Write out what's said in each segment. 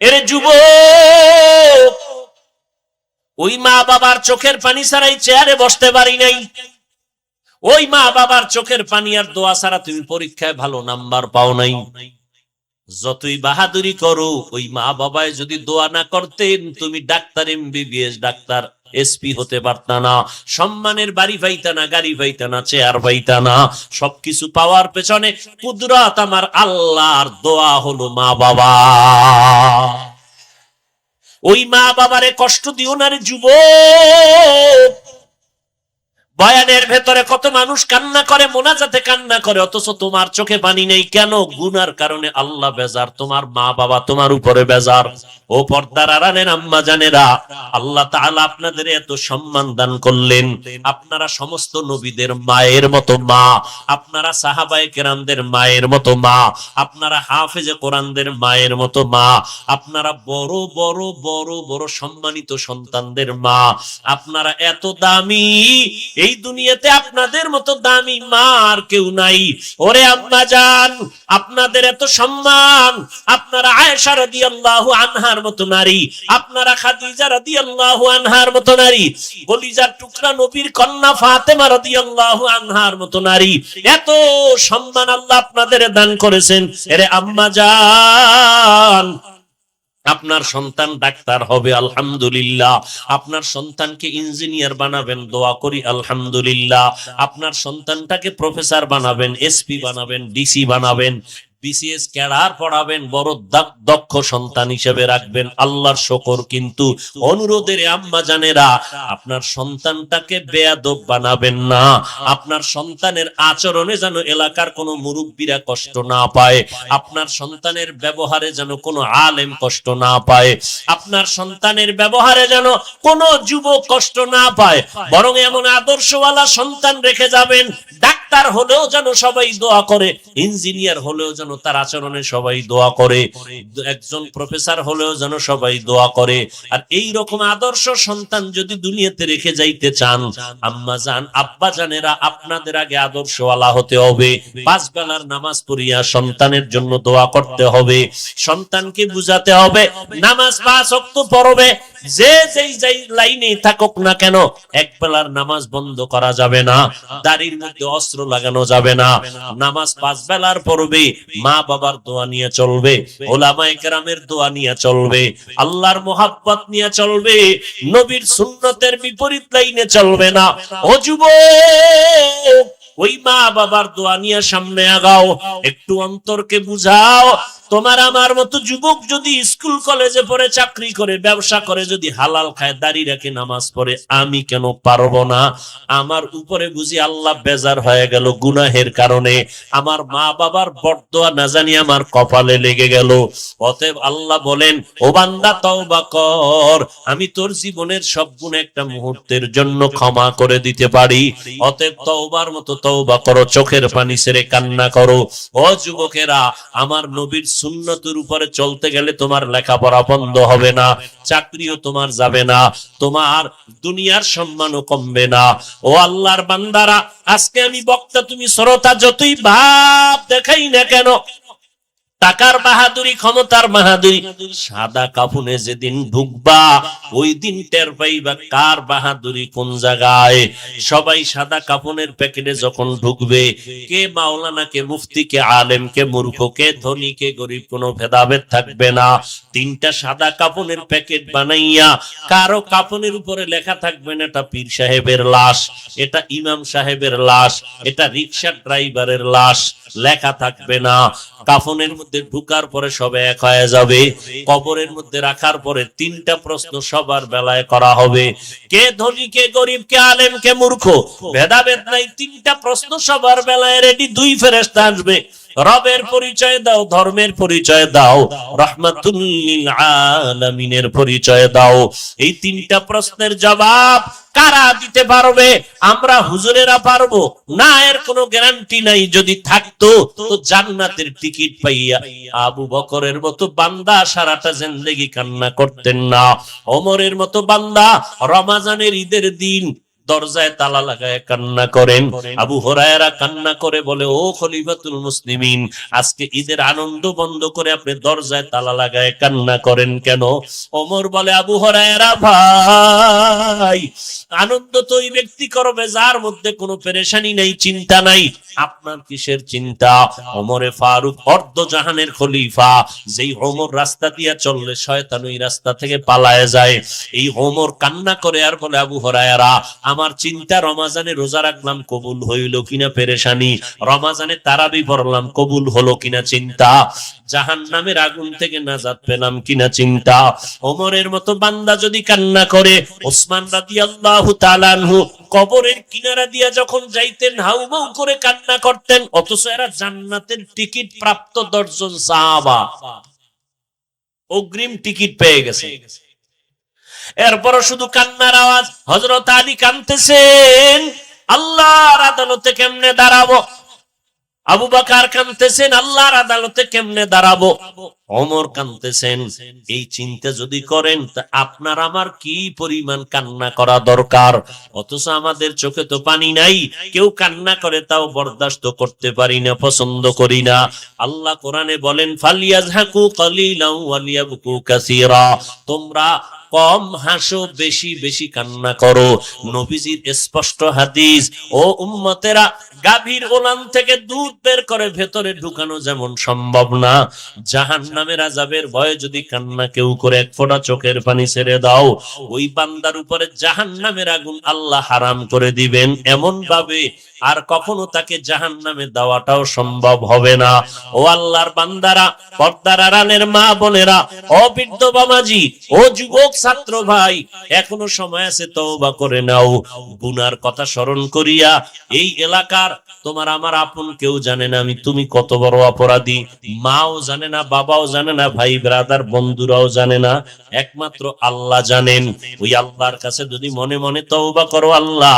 এরে যুবক, ওই মা বাবার চোখের পানি ছাড়াই চেয়ারে বসতে পারি নাই, ওই মা বাবার চোখের পানি আর দোয়া ছাড়া তুমি পরীক্ষায় ভালো নাম্বার পাও নাই। যতই বাহাদুরি করো, ওই মা বাবায় যদি দোয়া না করতেন, তুমি ডাক্তার, এমবিবিএস ডাক্তার, এসপি হতে পারতা না, সম্মানের বাড়ি পাইতা না, গাড়ি পাইতা না, চেয়ার পাইতা না। সবকিছু পাওয়ার পেছনে কুদরত আমার আল্লাহর, দোয়া হলো মা বাবা। ওই মা বাবারে কষ্ট দিও না রে যুবক। বয়ানের ভেতরে কত মানুষ কান্না করে, মোনাজাতে কান্না করে, অথচ তোমার চোখে পানি নেই কেন? গুনার কারণে আল্লাহ বেজার, তোমার মা বাবা তোমার উপরে বেজার। ও পর্দার আড়ালের আম্মা জানেরা, আল্লাহ তাআলা আপনাদের এত সম্মান দান করলেন। আপনারা সমস্ত নবীদের মায়ের মতো মা, আপনারা সাহাবায়ে কেরামদের মায়ের মতো মা, আপনারা হাফেজে কোরআনদের মায়ের মতো মা, আপনারা বড় বড় বড় বড় সম্মানিত সন্তানদের মা, আপনারা এত দামি, এই দুনিয়াতে আপনাদের মতো দামি মা আর কেউ নাই। ওরে আম্মা জান, আপনাদের এত সম্মান, আপনারা আয়েশা রাদিয়াল্লাহু আনহার মতো নারী, আপনারা খাদিজা রাদিয়াল্লাহু আনহার মতো নারী, কলিজার টুকরা নবীর কন্যা ফাতেমা রাদিয়াল্লাহু আনহার মতো নারী, এত সম্মান আল্লাহ আপনাদের দান করেছেন। এরে আম্মা জান, আপনার সন্তান ডাক্তার হবে, আলহামদুলিল্লাহ। আপনার সন্তানকে ইঞ্জিনিয়ার বানাবেন, দোয়া করি আলহামদুলিল্লাহ। আপনার সন্তানটাকে প্রফেসর বানাবেন, এসপি বানাবেন, ডিসি বানাবেন, বিসিএস ক্যাডার পড়াবেন, বড় দক্ষ সন্তান হিসেবে রাখবেন, আল্লাহর শুকর। কিন্তু অনুরোধের আম্মা জানেরা, আপনার সন্তানটাকে বেয়াদব বানাবেন না। আপনার সন্তানের আচরণে যেন এলাকার কোনো মুরব্বীরা কষ্ট না পায়, আপনার সন্তানের ব্যবহারে যেন কোনো আলেম কষ্ট না পায়, আপনার সন্তানের ব্যবহারে যেন কোনো যুবক কষ্ট না পায়, বরং এমন আদর্শওয়ালা সন্তান রেখে যাবেন, ডাক্তার হলেও যেন সবাই দোয়া করে, ইঞ্জিনিয়ার হলেও যেন তার আচরণে সবাই দোয়া করে, একজন প্রফেসর হলেও যেন সবাই দোয়া করে। আর এই রকম আদর্শ সন্তান যদি দুনিয়াতে রেখে যাইতে চান, আম্মা জান, আব্বা জানেরা, আপনাদের আগে আদর্শওয়ালা হতে হবে। 5 বেলার নামাজ পড়িয়া সন্তানের জন্য দোয়া করতে হবে, সন্তানকে বুঝাতে হবে নামাজ 5 ওয়াক্ত পড়বে, যে যেই লাইনে থাকুক না কেন, 1 বেলার নামাজ বন্ধ করা যাবে না, দাড়ির মধ্যে অস্ত্র লাগানো যাবে না, নামাজ 5 বেলার পড়বে, মা বাবার দোয়া নিয়ে চলবে, ওলামায়ে কেরামের দোয়া নিয়ে চলবে, আল্লাহর মোহাব্বত নিয়ে চলবে, নবীর সুন্নতের বিপরীত লাইনে চলবে না। ও যুবক, ওই মা বাবার দোয়া নিয়ে সামনে আগাও, একটু অন্তরকে বুঝাও। তোমার আমার মতো যুবক যদি স্কুল কলেজে পড়ে, চাকরি করে, ব্যবসা করে, যদি হালাল খায়, দাড়ি রাখে, নামাজ পড়ে, আমি কেন পারবো না? আমার উপরে বুঝি আল্লাহ বেজার হয়ে গেল গুনাহের কারণে, আমার মা বাবার বরদোয়া না জানি আমার কপালে লেগে গেল। অতএব আল্লাহ বলেন, ও বান্দা তওবা কর, আমি তোর জীবনের সব গুণ একটা মুহূর্তের জন্য ক্ষমা করে দিতে পারি। অতএব তওবার মতো তওবা করো, চোখের পানি ছেড়ে কান্না করো। ও যুবকেরা, আমার নবীর সুন্নতের উপরে চলতে গেলে তোমার লেখাপড়া বন্ধ হবে না, চাকরিও তোমার যাবে না, তোমার দুনিয়ার সম্মানও কমবে না। ও আল্লাহর বান্দারা, আজকে আমি বক্তা, তুমি শ্রোতা, যতই ভাব দেখাই না কেন, টাকার বাহাদুরি, ক্ষমতার বাহাদুরি, সাদা কাফনে যেদিন ঢুকবা, ওই দিন টের পাইবা কার বাহাদুরি কোন জায়গায়। সবাই সাদা কাফনের প্যাকেটে যখন ঢুকবে, কে মাওলানা, কে মুফতি, কে আলেম, কে মূর্খ, কে ধনী, কে গরিব, কোনো ভেদাভেদ থাকবে না। 3টা সাদা কাফনের প্যাকেট বানাইয়া, কারো কাফনের উপরে লেখা থাকবে না এটা পীর সাহেবের লাশ, এটা ইমাম সাহেবের লাশ, এটা রিকশা ড্রাইভারের লাশ, লেখা থাকবে না। কাফনের মধ্যে ঢুকার পরে সব এক হয়ে যাবে, কবরের মধ্যে রাখার পরে 3টা প্রশ্ন সবার বেলায় করা হবে, কে ধনী, কে গরিব, কে আলেম, কে মূর্খ, ভেদাভেদ নাই। 3টা প্রশ্ন সবার বেলায় রেডি। 2 ফেরেশতা আসবে, রবের পরিচয় দাও, ধর্মের পরিচয় দাও, রাহমাতুল লিল আলামিনের পরিচয় দাও। এই 3টা প্রশ্নের জবাব কারা দিতে পারবে? আমরা হুজুরেরা পারবো না, এর কোনো গ্যারান্টি নাই। যদি থাকতো তো জান্নাতের টিকিট পাইয়া আবু বকরের মতো বান্দা সারাটা জিন্দেগি কান্না করতেন না, ওমরের মতো বান্দা রমজানের ঈদের দিন দরজায় তালা লাগায় কান্না করেন। আবু হুরায়রা কান্না করে বলে, ও খলিফাতুল মুসলিমিন, আজকে ঈদের আনন্দ বন্ধ করে আপনি দরজায় তালা লাগায় কান্না করেন কেন? ওমর বলে, আবু হুরায়রা ভাই, আনন্দ তো ওই ব্যক্তি করবে যার মধ্যে কোনো পেরেশানি নেই, চিন্তা নাই। আপনার কিসের চিন্তা? ওমরে ফারুক অর্ধ জাহানের খলিফা, যেই ওমর রাস্তা দিয়া চললে শয়তান ওই রাস্তা থেকে পালায় যায়। এই ওমর কান্না করে আর বলে, আবু হুরায়রা, আমার চিন্তা রমাজানে রোজা রাখলাম কবুল হইল কিনা পেরেশানি, রমাজানে তারাবি পড়লাম কবুল হলো কিনা চিন্তা, জাহান্নামের আগুন থেকে নাজাত পেলাম কিনা চিন্তা। ওমরের মতো বান্দা যদি কান্না করে, ওসমান রাদিয়াল্লাহু তাআলা আনহু কবরের কিনারা দিয়া যখন যাইতেন হাউমাউ করে কান্না করতেন, অথচ এরা জান্নাতের টিকিট প্রাপ্ত 10 জন সাহাবা, অগ্রিম টিকিট পেয়ে গেছে। এরপরও শুধু কান্নার আওয়াজ। হযরত আলী কাঁদতেছেন, আল্লাহর আদালতে কেমনে দাঁড়াবো। আবু বকর কাঁদতেছেন, আল্লাহর আদালতে কেমনে দাঁড়াবো। ওমর কাঁদতেছেন। এই চিন্তা যদি করেন তা আপনার আমার কি পরিমাণ কান্না করা দরকার। অথচ আমাদের চোখে তো পানি নাই, কেউ কান্না করে তাও বরদাস্ত করতে পারি না, পছন্দ করি না। আল্লাহ কোরআনে বলেন, ফালিয়াযহাকু কালিলান ওয়ালিয়াবকু কাসীরা, তোমরা কম হাসো, বেশি বেশি কান্না করো। নবীজির স্পষ্ট হাদিস, ও উম্মতেরা, গাভীর ওলান থেকে দুধ বের করে ভেতরে ঢুকানো যেমন সম্ভব না, জাহান্নামের আযাবের ভয়ে যদি কান্না কেউ করে এক ফোঁটা চোখের পানি ছেড়ে দাও, ওই বান্দার উপরে জাহান্নামের আগুন আল্লাহ হারাম করে দিবেন এমন ভাবে আর কখনো তাকে জাহান্নামে দেওয়াটাও সম্ভব হবে না। ও আল্লাহর বান্দারা, পর্দার আড়ালের মা বোনেরা, ও বৃদ্ধ বাবাজি, ও যুবক ছাত্র ভাই, এখনো সময় আছে, তওবা করে নাও। গুনার কথা স্মরণ করিয়া, এই এলাকার তোমার আমার আপন কেউ জানে না আমি তুমি কত বড় অপরাধী, মাও জানে না, বাবাও জানে না, ভাই ব্রাদার বন্ধুরাও জানে না, একমাত্র আল্লাহ জানেন। ওই আল্লাহর কাছে যদি মনে মনে তওবা করো, আল্লাহ,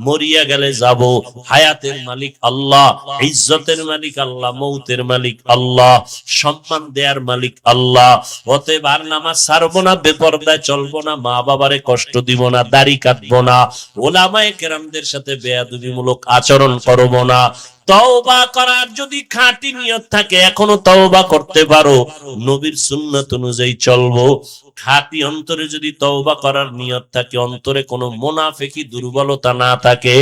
মরিয়া গেলে যাব, হায়াতের মালিক আল্লাহ, ইজ্জতের মালিক আল্লাহ, মৌতের মালিক আল্লাহ, সম্মান দেয়ার মালিক আল্লাহ। অতএব আর নামাজ ছাড়বো না, বেপরদায় চলবো না, মা বাবারে কষ্ট দিব না, দাড়ি কাটবো না, ওলামায়ে কেরামদের সাথে বেয়াদবিমূলক আচরণ করবো না। তওবা করার যদি খাঁটি নিয়ত থাকে এখনো তওবা করতে পারো, নবীর সুন্নাত অনুযায়ী চলবো। খাঁটি অন্তরে যদি তওবা করার নিয়ত থাকে, অন্তরে কোনো মুনাফিকি দুর্বলতা না থাকে,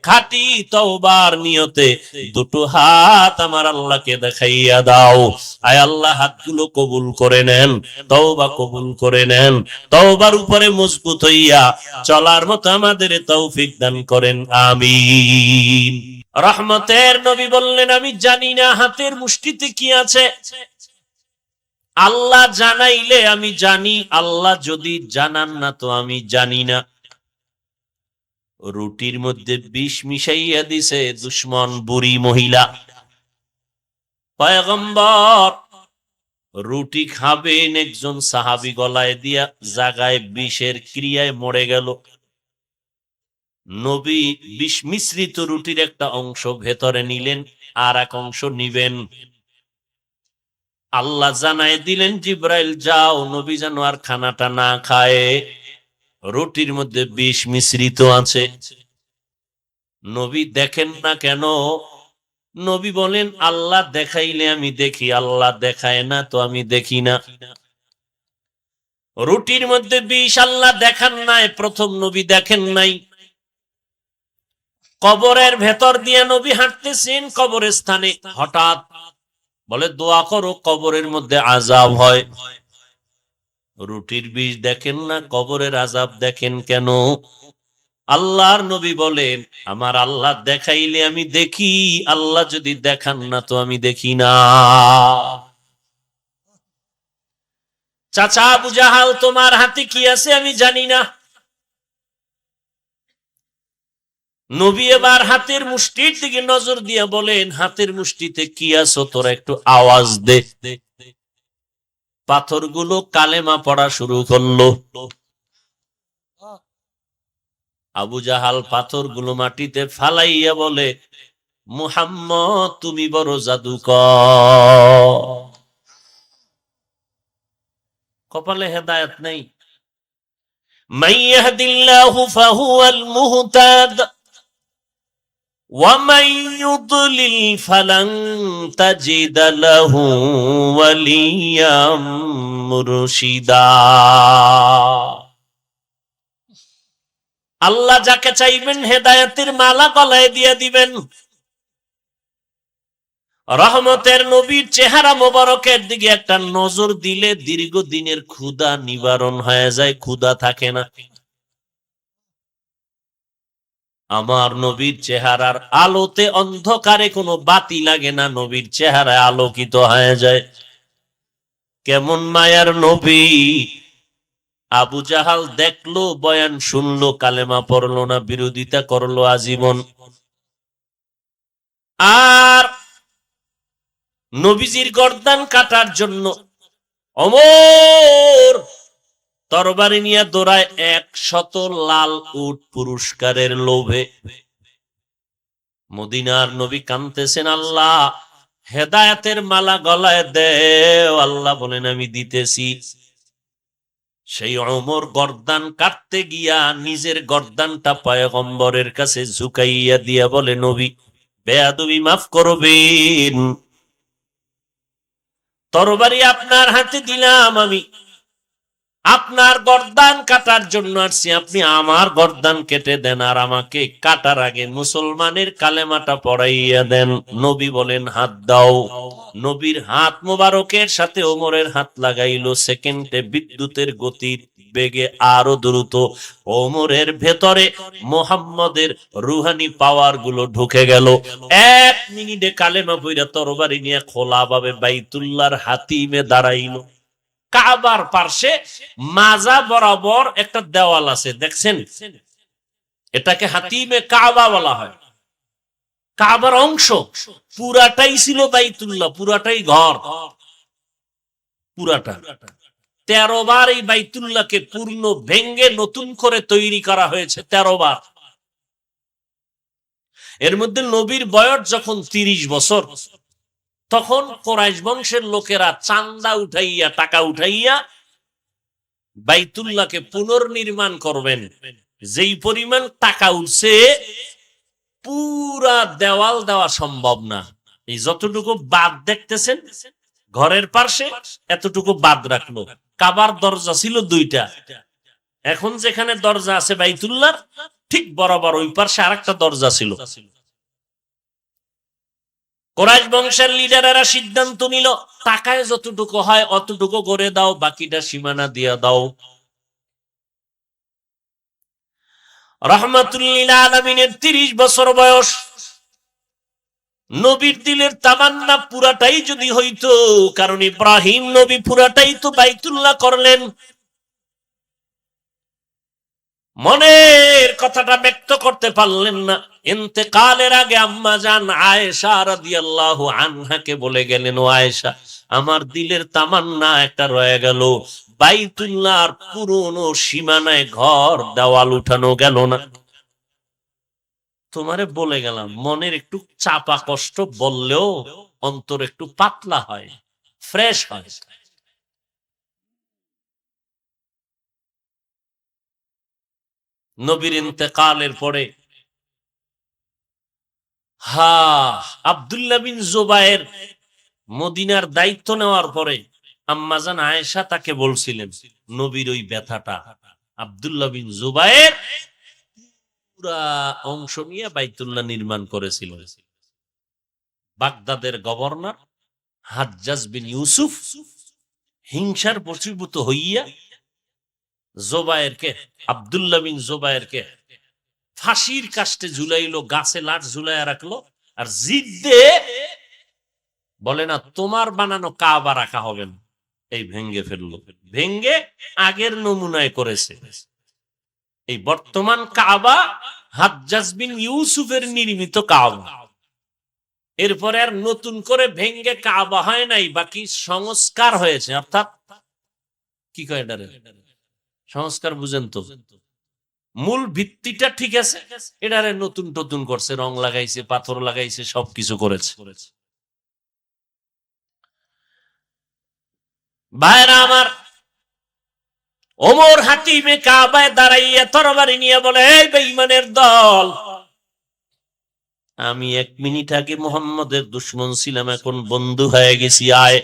খাঁটি তওবার নিয়তে দুটো হাত আমার আল্লাহকে দেখাইয়া দাও। আয় আল্লাহ, হাতগুলো কবুল করে নেন, তওবা কবুল করে নেন, তওবার উপরে মজবুত হইয়া চলার মতো আমাদের তৌফিক দান করেন, আমিন। রহমতের নবী বললেন, আমি জানি না হাতের মুষ্টিতে কি আছে, আল্লাহ জানাইলে আমি জানি, আল্লাহ যদি জানান না তো আমি জানি না। রুটির মধ্যে বিষ মিশাইয়া দিছে দুশ্মন বুড়ি মহিলা। পয়গম্বর রুটি খাবেন, একজন সাহাবী গলায় দিয়া জাগায় বিষের ক্রিয়ায় মরে গেল। নবী বিষ মিশ্রিত রুটির একটা অংশ ভেতরে নিলেন, আর এক অংশ নিবেন। আল্লাহ জানায় দিলেন, জিব্রাইল যাও, নবী যেন আর খানাটা না খায়, রুটির মধ্যে বিষ মিশ্রিত আছে। নবী দেখেন না কেন? নবী বলেন, আল্লাহ দেখাইলে আমি দেখি, আল্লাহ দেখায় না তো আমি দেখি না। রুটির মধ্যে বিষ আল্লাহ দেখান নাই, প্রথম নবী দেখেন নাই। কবরের ভেতর দিয়ে নবী হাঁটতেছেন, কবরের স্থানে হঠাৎ বলে, দোয়া করো কবরের মধ্যে আযাব হয়। রুটির বিষ দেখেন না, কবরের আযাব দেখেন কেন? আল্লাহর নবী বলেন, আমার আল্লাহ দেখাইলে আমি দেখি, আল্লাহ যদি দেখান না তো আমি দেখি না। চাচা আবু জাহাল, তোমার হাতে কি আছে আমি জানি না। নবী এবার হাতের মুষ্টির দিকে নজর দিয়ে বলেন, হাতের মুষ্টিতে কি আছে তোরা একটু আওয়াজ দে। পাথরগুলো কালেমা পড়া শুরু করলো। আবু জাহাল পাথরগুলো মাটিতে ফালাইয়া বলে, মুহাম্মদ তুমি বড় জাদুকর। কপালে হেদায়েত নেই। মান ইয়াহদিল্লাহু ফাহুয়াল মুহতাদ ওয়া মান ইউদ্লিল ফালান তাজিদা লাহু ওয়ালিয়াম মুরশিদা। আল্লাহ যাকে চাইবেন হেদায়েতের মালা গলায় দিয়ে দিবেন। রহমতের নবীর চেহারা মোবারকের দিকে একটা নজর দিলে দীর্ঘদিনের ক্ষুধা নিবারণ হয়ে যায়, ক্ষুধা থাকে না। আমার নবীর চেহারার আলোতে অন্ধকারে কোনো বাতি লাগে না, নবীর চেহারায় আলোকিত হয়ে যায়। কেমন মায়ার নবী! আবু জাহাল দেখলো, বয়ান শুনলো, কালেমা পড়লো না, বিরোধিতা করলো আজীবন। আর নবীজির গর্দান কাটার জন্য ওমর তরবারি নিয়ে দৌড়ায় 100 লাল উট পুরস্কারের লোভে। মদিনার নবী কাঁদতেছেন, আল্লাহ হেদায়েতের মালা গলায় দেও। আল্লাহ বলেন আমি দিতেছি। সেই ওমর গর্দান কাটতে গিয়া নিজের গর্দানটা পয়গম্বরের কাছে ঝুঁকাইয়া দিয়া বলে, নবী বেয়াদবি মাফ করবেন, তরবারি আপনার হাতে দিলাম, আমি আপনার গর্দান কাটার জন্য আসছি, আপনি আমার গর্দান কেটে দেন, আর আমাকে কাটার আগে মুসলমানের কালেমাটা পড়াইয়া দেন। নবী বলেন হাত দাও। নবীর হাত মোবারকের সাথে ওমরের হাত লাগাইলো। সেকেন্ডে বিদ্যুতের গতির বেগে আরো দ্রুত ওমরের ভেতরে মুহাম্মদের রুহানি পাওয়ার গুলো ঢুকে গেল। 1 মিনিটে কালেমা পড়া তরবারি নিয়ে খোলাভাবে বাইতুল্লাহর হাতিমে দাঁড়াইলো। কাবার পার্শ্বে মাজা বরাবর একটা দেওয়াল আছে, দেখছেন? এটাকে হাতিমে কাবা বলা হয়। কাবার অংশ পুরাটাই ছিল বাইতুল্লাহ, পুরাটাই ঘর, পুরাটা। 13 বার এই বাইতুল্লাহকে পূর্ণ ভেঙ্গে নতুন করে তৈরি করা হয়েছে, 13 বার। এর মধ্যে নবীর বয়স যখন 30 বছর, তখন কুরাইশ বংশের লোকেরা চান্দা উঠাইয়া, টাকা উঠাইয়া বাইতুল্লাহকে পুনর্নির্মাণ করবেন। যেই পরিমাণ টাকা উঠছে পুরা দেওয়াল দেওয়া সম্ভব না। এই যতটুকু বাদ দেখতেছেন ঘরের পাশে, এতটুকু বাদ রাখলো। কাবার দরজা ছিল 2টা, এখন যেখানে দরজা আছে বাইতুল্লাহর ঠিক বরাবর ওই পাশে আরেকটা দরজা ছিল। কুরাইশ বংশের লিডারেরা সিদ্ধান্ত নিল, টাকায় যতটুকু হয় অতটুকু করে দাও, বাকিটা সীমানা দিয়ে দাও। রাহমাতুল লিল আলামিনের 30 বছর বয়স। নবীর দিলের তামান্না পুরাটাই যদি হইতো, কারণ ইব্রাহিম নবী পুরাটাই তো বাইতুল্লাহ করলেন। মনের কথাটা ব্যক্ত করতে পারলেন না। ইন্তেকালের আগে আম্মা জান আয়েশা রাদিয়াল্লাহু আনহাকে বলে গেলেন, ও আয়েশা, আমার দিলের তামান্না একটা রয়ে গেল, বাইতুল্লাহর পুরনো সীমানায় ঘর দেওয়াল উঠানো গেল না। তোমারে বলে গেলাম, মনের একটু চাপা কষ্ট বললেও অন্তর একটু পাতলা হয়, ফ্রেশ হয়। নবীর ইন্তেকালের পরে আব্দুল্লাহ বিন জুবায়ের মদিনার দায়িত্ব নেওয়ার পরে আম্মাজান আয়েশা তাকে বলছিলেন নবীর ওই ব্যথাটা। আব্দুল্লাহ বিন জুবায়ের পুরা অংশ নিয়ে বাইতুল্লাহ নির্মাণ করেছিল। বাগদাদের গভর্নর হাজ্জাজ বিন ইউসুফ হিংসার বশীভূত হইয়া জুবায়েরকে, আব্দুল্লাহ বিন জুবায়েরকে ফাঁসির কাস্টে ঝুলাইলো, গাছে লাঠ ঝুলাইয়া রাখলো, আর জিদ্দে বলে না তোমার বানানো কাবা রাখা হবে না, এই ভেঙ্গে ফেললো। ভেঙ্গে আগের নমুনায় করেছে। এই বর্তমান কাবা হাজ্জাজ বিন ইউসুফের নির্মিত কাবা। এরপরে আর নতুন করে ভেঙ্গে কাবা হয় নাই, বাকি সংস্কার হয়েছে। অর্থাৎ কি কয় এটারে? সংস্কার বুঝেন তো? মূল ভিত্তিটা ঠিক আছে, এটারে নতুন নতুন করছে, রং লাগাইছে, পাথর লাগাইছে, সবকিছু করেছে। ভাইরা আমার, ওমর হাতিমে কাবায় দাঁড়াইয়া তরবারি নিয়ে বলে, এই বেঈমানের দল, আমি 1 মিনিট আগে মুহাম্মদের দুশমন ছিলাম, এখন বন্ধু হয়ে গেছি। আয়,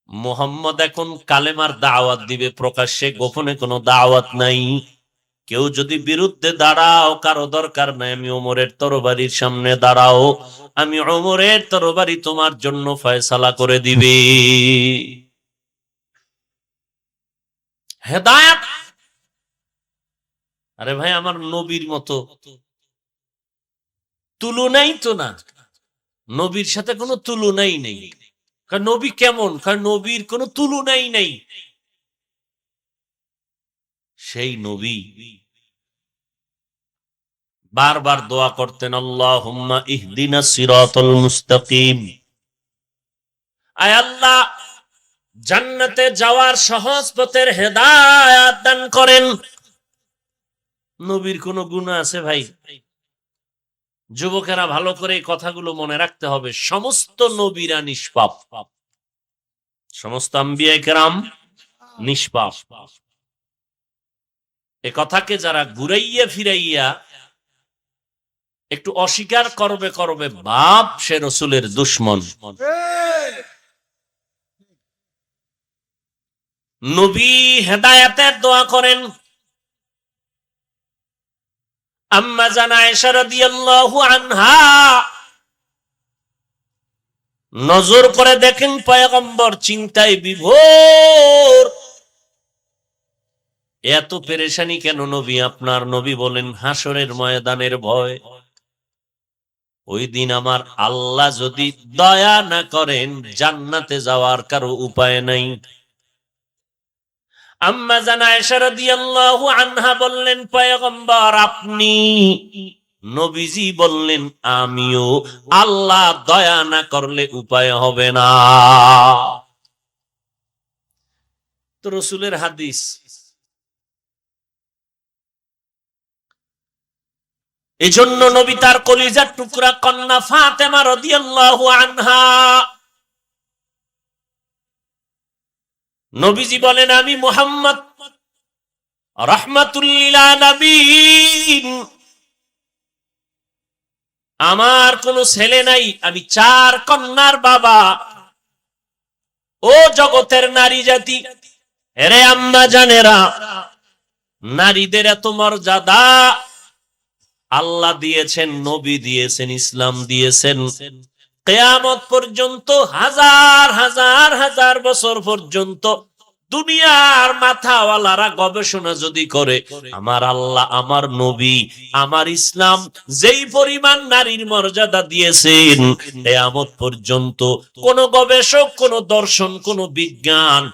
মুহাম্মদ এখন কালেমার দাওয়াত দিবে প্রকাশ্যে, গোপনে কোনো দাওয়াত নাই। কেউ যদি বিরুদ্ধে দাঁড়াও, কারো দরকার নাই, আমি ওমরের তরবারির সামনে দাঁড়াও, আমি ওমরের তরবারি তোমার জন্য ফয়সালা করে দিবে। হেদায়েত। আরে ভাই, আমার নবীর মতো তুলনাই তো না, নবীর সাথে কোনো তুলনাই নেই। কারণ নবী কেমন, কারণ নবীর কোনো তুলনাই নেই। সেই নবী বারবার দোয়া করতেন, আল্লাহুম্মা ইহদিনাস সিরাতাল মুস্তাকিম, আয় আল্লাহ জান্নাতে যাওয়ার সহজ পথের হেদায়েত দান করেন। নবীর কোন গুনাহ আছে ভাই? যুবকেরা ভালো করে এই কথাগুলো মনে রাখতে হবে। সমস্ত নবীরা নিষ্পাপ, সমস্ত আম্বিয়া কেরাম নিষ্পাপ। এ কথাকে যারা ঘুরাইয়া ফিরাইয়া একটু অস্বীকার করবে করবে বাপ, সে রসুলের দুশমন। নবী হেদায়েতের দোয়া করেন। আম্মা জান আয়েশা রাদিয়াল্লাহু আনহা নজর করে দেখেন পয়গম্বর চিন্তায় বিভোর। এত পেরেশানি কেন নবী আপনার? নবী বলেন, হাসরের ময়দানের ভয়। ওই দিন আমার আল্লাহ যদি দয়া না করেন, জান্নাতে যাওয়ার কারো উপায় নাই। আম্মা জান আয়েশা রাদিয়াল্লাহু আনহা বললেন, পয়গম্বর আপনি? নবীজি বললেন, আমিও। আল্লাহ দয়া না করলে উপায় হবে না। তো রাসূলের হাদিস। এজন্য নবী তার কলিজার টুকরা কন্যা ফাতেমা রাদিয়াল্লাহু আনহা, নবীজি বলেন, আমি মুহাম্মদ রাহমাতুল লিল আলামিন, আমার কোনো ছেলে নাই, আমি 4 কন্যার বাবা। ও জগতের নারী জাতি, এরে আম্মা জানেরা, নারীদের এত মর্যাদা আল্লাহ দিয়েছেন, নবী দিয়েছেন, ইসলাম দিয়েছেন। কিয়ামত পর্যন্ত হাজার হাজার হাজার বছর পর্যন্ত দুনিয়ার মাথাওয়ালারা গবেষণা যদি করে, আমার আল্লাহ, আমার নবী, আমার ইসলাম যেই পরিমাণ নারীর মর্যাদা দিয়েছেন, কিয়ামত পর্যন্ত কোন গবেষক, কোন দর্শন, কোন বিজ্ঞান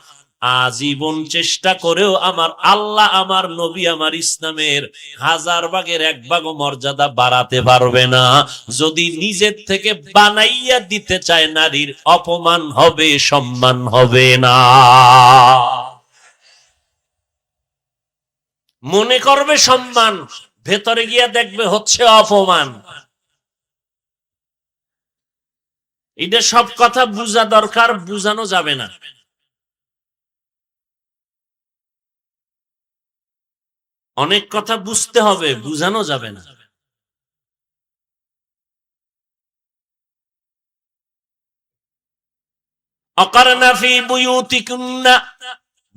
আজীবন চেষ্টা করেও আমার আল্লাহ, আমার নবী, আমার ইসলামের 1000 ভাগের 1 ভাগও মর্যাদা বাড়াতে পারবে না। যদি নিজের থেকে বানাইয়া দিতে চায়, নারীর অপমান হবে, সম্মান হবে না। মনে করবে সম্মান, ভেতরে গিয়া দেখবে হচ্ছে অপমান। এটা সব কথা বুঝা দরকার, বুঝানো যাবে না। অনেক কথা বুঝতে হবে, বুঝানো যাবে না। আকারনা ফি বুয়ুতিকুন্না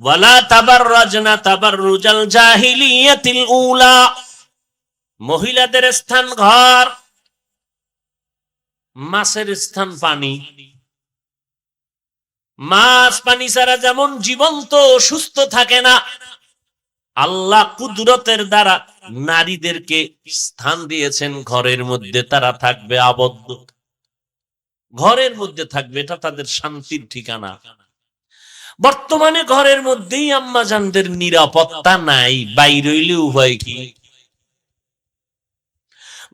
ওয়ালা তাবাররাজনা তাবাররুজাল জাহিলিয়াতিল উলা। মহিলাদের স্থান ঘর, মাছের স্থান পানি। মাছ পানি ছাড়া যেমন জীবন্ত সুস্থ থাকে না, আল্লাহ কুদরতের দ্বারা নারীদেরকে স্থান দিয়েছেন ঘরের মধ্যে। তারা থাকবে আবদ্ধ, ঘরের মধ্যে থাকবে, এটা তাদের শান্তির ঠিকানা। বর্তমানে ঘরের মধ্যেই আম্মা জানদের নিরাপত্তা নাই, বাইরে হইলে উভয় কি?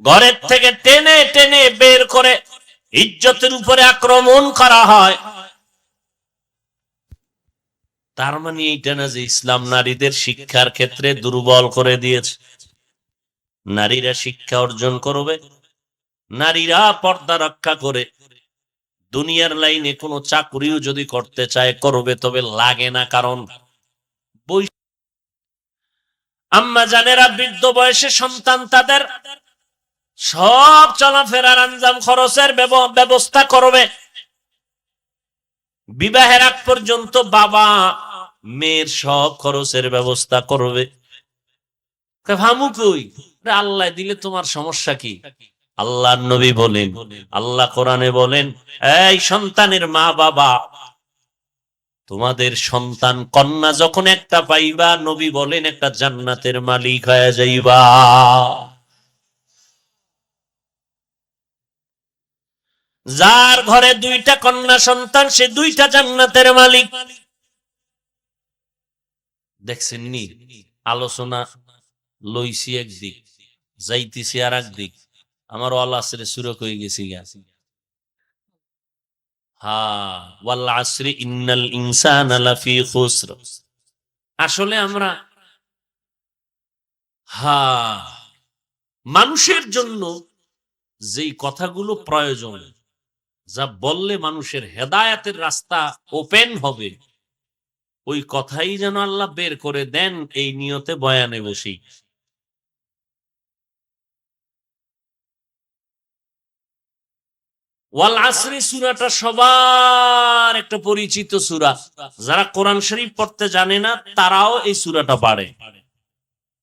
ঘরের থেকে টেনে টেনে বের করে ইজ্জতের উপরে আক্রমণ করা হয়। তার মানে এইটা না যে ইসলাম নারীদের শিক্ষার ক্ষেত্রে দুর্বল করে দিয়েছে। নারীরা শিক্ষা অর্জন করবে, নারীরা পর্দা রক্ষা করে দুনিয়ার লাইনে কোনো চাকরিও যদি করতে চায় করবে, তবে লাগে না। কারণ আম্মা জানেরা বৃদ্ধ বয়সে সন্তান তাদের সব চলাফেরার আঞ্জাম খরচের ব্যবস্থা করবে। বিবাহের আগ পর্যন্ত বাবা মেয়ের সব খরচের ব্যবস্থা করবে। ভামু কই, আল্লাহ দিলে তোমার সমস্যা কি? আল্লাহর নবী বলেন, আল্লাহ কোরআনে বলেন, এই সন্তানের মা বাবা, তোমাদের সন্তান কন্যা যখন একটা পাইবা, নবী বলেন একটা জান্নাতের মালিক হয়ে যাইবা। যার ঘরে দুইটা কন্যা সন্তান, সে দুইটা জান্নাতের মালিক। দেখছেন নি, আলোচনা লইছি একদিক, যাইতেছি আর একদিক। আমার ওয়াল আসরে সুরক হয়ে গেছি গেছি। ওয়াল আসরি ইন্নাল ইনসানা লাফি খুসর। আসলে আমরা মানুষের জন্য যেই কথাগুলো প্রয়োজন, যা বললে মানুষের হেদায়েতের রাস্তা ওপেন হবে, ওই কথাই যেন আল্লাহ বের করে দেন, এই নিয়তে বয়ানে বসি। ওয়াল আসরি সূরাটা সবার একটা পরিচিত সূরা। যারা কোরআন শরীফ পড়তে জানে না তারাও এই সূরাটা পারে,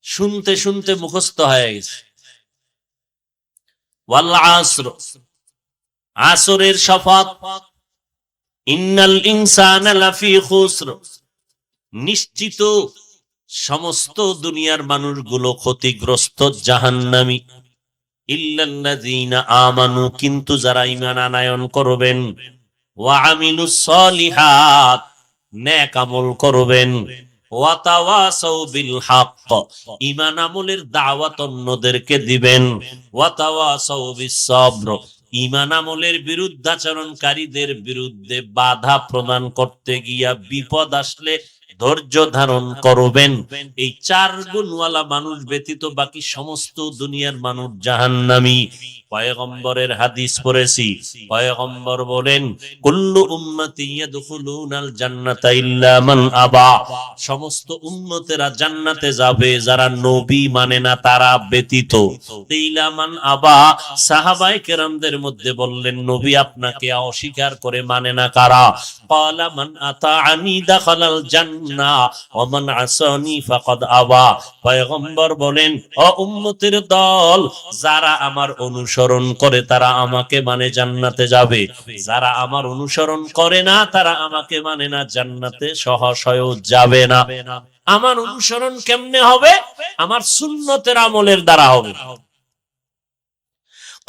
শুনতে শুনতে মুখস্থ হয়ে গেছে। ওয়াল আসর, আসরের শপথ। ইন্নাল ইনসানা লাফি খুসর, নিশ্চিত সমস্ত দুনিয়ার মানুষগুলো ক্ষতিগ্রস্ত, জাহান্নামী। ইল্লাল্লাযীনা আমানু, কিন্তু যারা ঈমান আনয়ন করবেন, ওয়া আমিলুস সলিহাত, নেক আমল করবেন, ওয়া তাওয়াসাউ বিল হক, ঈমান আমলের দাওয়াত অন্যদেরকে দিবেন, ওয়া তাওয়াসাউ বিস সবর, ঈমান আমলের বিরুদ্ধাচরণকারীদের বিরুদ্ধে বাধা প্রদান করতে গিয়া বিপদ আসলে ধৈর্য ধারণ করবেন। এই চার গুণওয়ালা মানুষ ব্যতীত বাকি সমস্ত দুনিয়ার মানুষ জাহান্নামী। পয়গম্বরের হাদিস পড়েছি, পয়গম্বর বলেন, কুল্লু উম্মতি ইয়াদখুলুনাল জান্নাতা ইল্লা মান আবা, সমস্ত উম্মতেরা জান্নাতে যাবে যারা নবী মানে না তারা ব্যতীত। ইল্লা মান আবা, সাহাবায়ে কেরামদের মধ্যে বললেন, নবী আপনাকে অস্বীকার করে মানে না কারা? ক্বালা মান আতাআনি দাখালাল জান্নাহ ওয়া মান আসানি ফাকাদ আবা। পয়গম্বর বলেন, ও উম্মতের দল, যারা আমার অনুসরণ করে তারা আমাকে মানে জান্নাতে যাবে, যারা আমার অনুসরণ করে না তারা আমাকে মানে না, জান্নাতে সহসয় যাবে না। আমার অনুসরণ কেমনে হবে? আমার সুন্নতের আমলের দ্বারা হবে।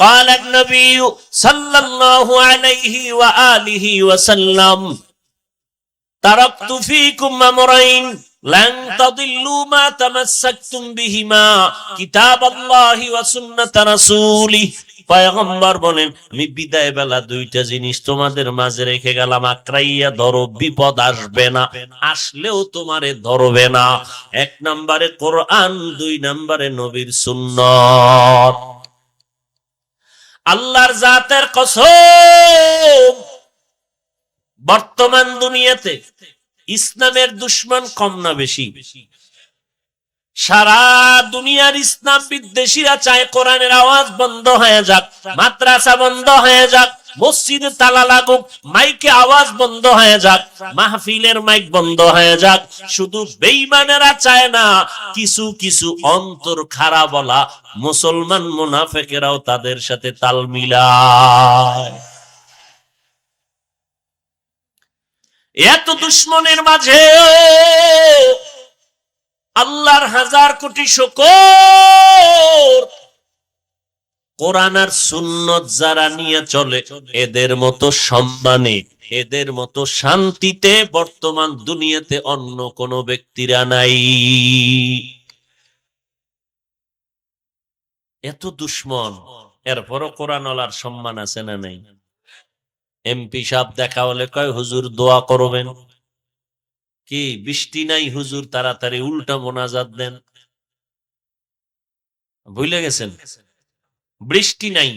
قال النبي صلى الله عليه وآله وسلم তারাকতু ফীকুম আমরাইন লান তাদিল্লু মা তামাসসাকতুম বিহিমা কিতাবাল্লাহি ওয়া সুন্নাত রাসূলি। পয়গম্বর বলেন, আমি বিদায় বেলা দুইটা জিনিস তোমাদের মাঝে রেখে গেলাম, আঁকড়াইয়া ধরো, বিপদ আসবে না, আসলেও তোমারে ধরবে না। এক নম্বরে কোরআন, দুই নম্বরে নবীর সুন্নাত। আল্লাহর জাতের কসম, বর্তমান দুনিয়াতে ইসলামের দুশমন কম না বেশি? সারা দুনিয়ার ইসলাম বিদ্বেষীরা চায় কোরআনের আওয়াজ বন্ধ হয়ে যাক, মাদ্রাসা বন্ধ হয়ে যাক, মসজিদে তালা লাগুক, মাইকে আওয়াজ বন্ধ হয়ে যাক, মাহফিলের মাইক বন্ধ হয়ে যাক। শুধু বেঈমানেরা চায় না, কিছু কিছু অন্তর খারাপ বলা মুসলমান মুনাফিকেরাও তাদের সাথে তাল মিলায়। এত দুশমনের মাঝে আল্লাহর হাজার কোটি শুকর, কোরআন আর সুন্নাত যারা নিয়ে চলে, এদের মতো সম্মানে, এদের মতো শান্তিতে বর্তমান দুনিয়াতে অন্য কোন ব্যক্তিরা নাই। এত দুশমন, এরপরও কোরআনওয়ালার সম্মান আছে না নাই? এমপি সাহেব দেখা হলে কয়, হুজুর দোয়া করবেন। কি বৃষ্টি নাই হুজুর, তাড়াতাড়ি উল্টা মোনাজাত দেন। ভুলে গেছেন? বৃষ্টি নাই,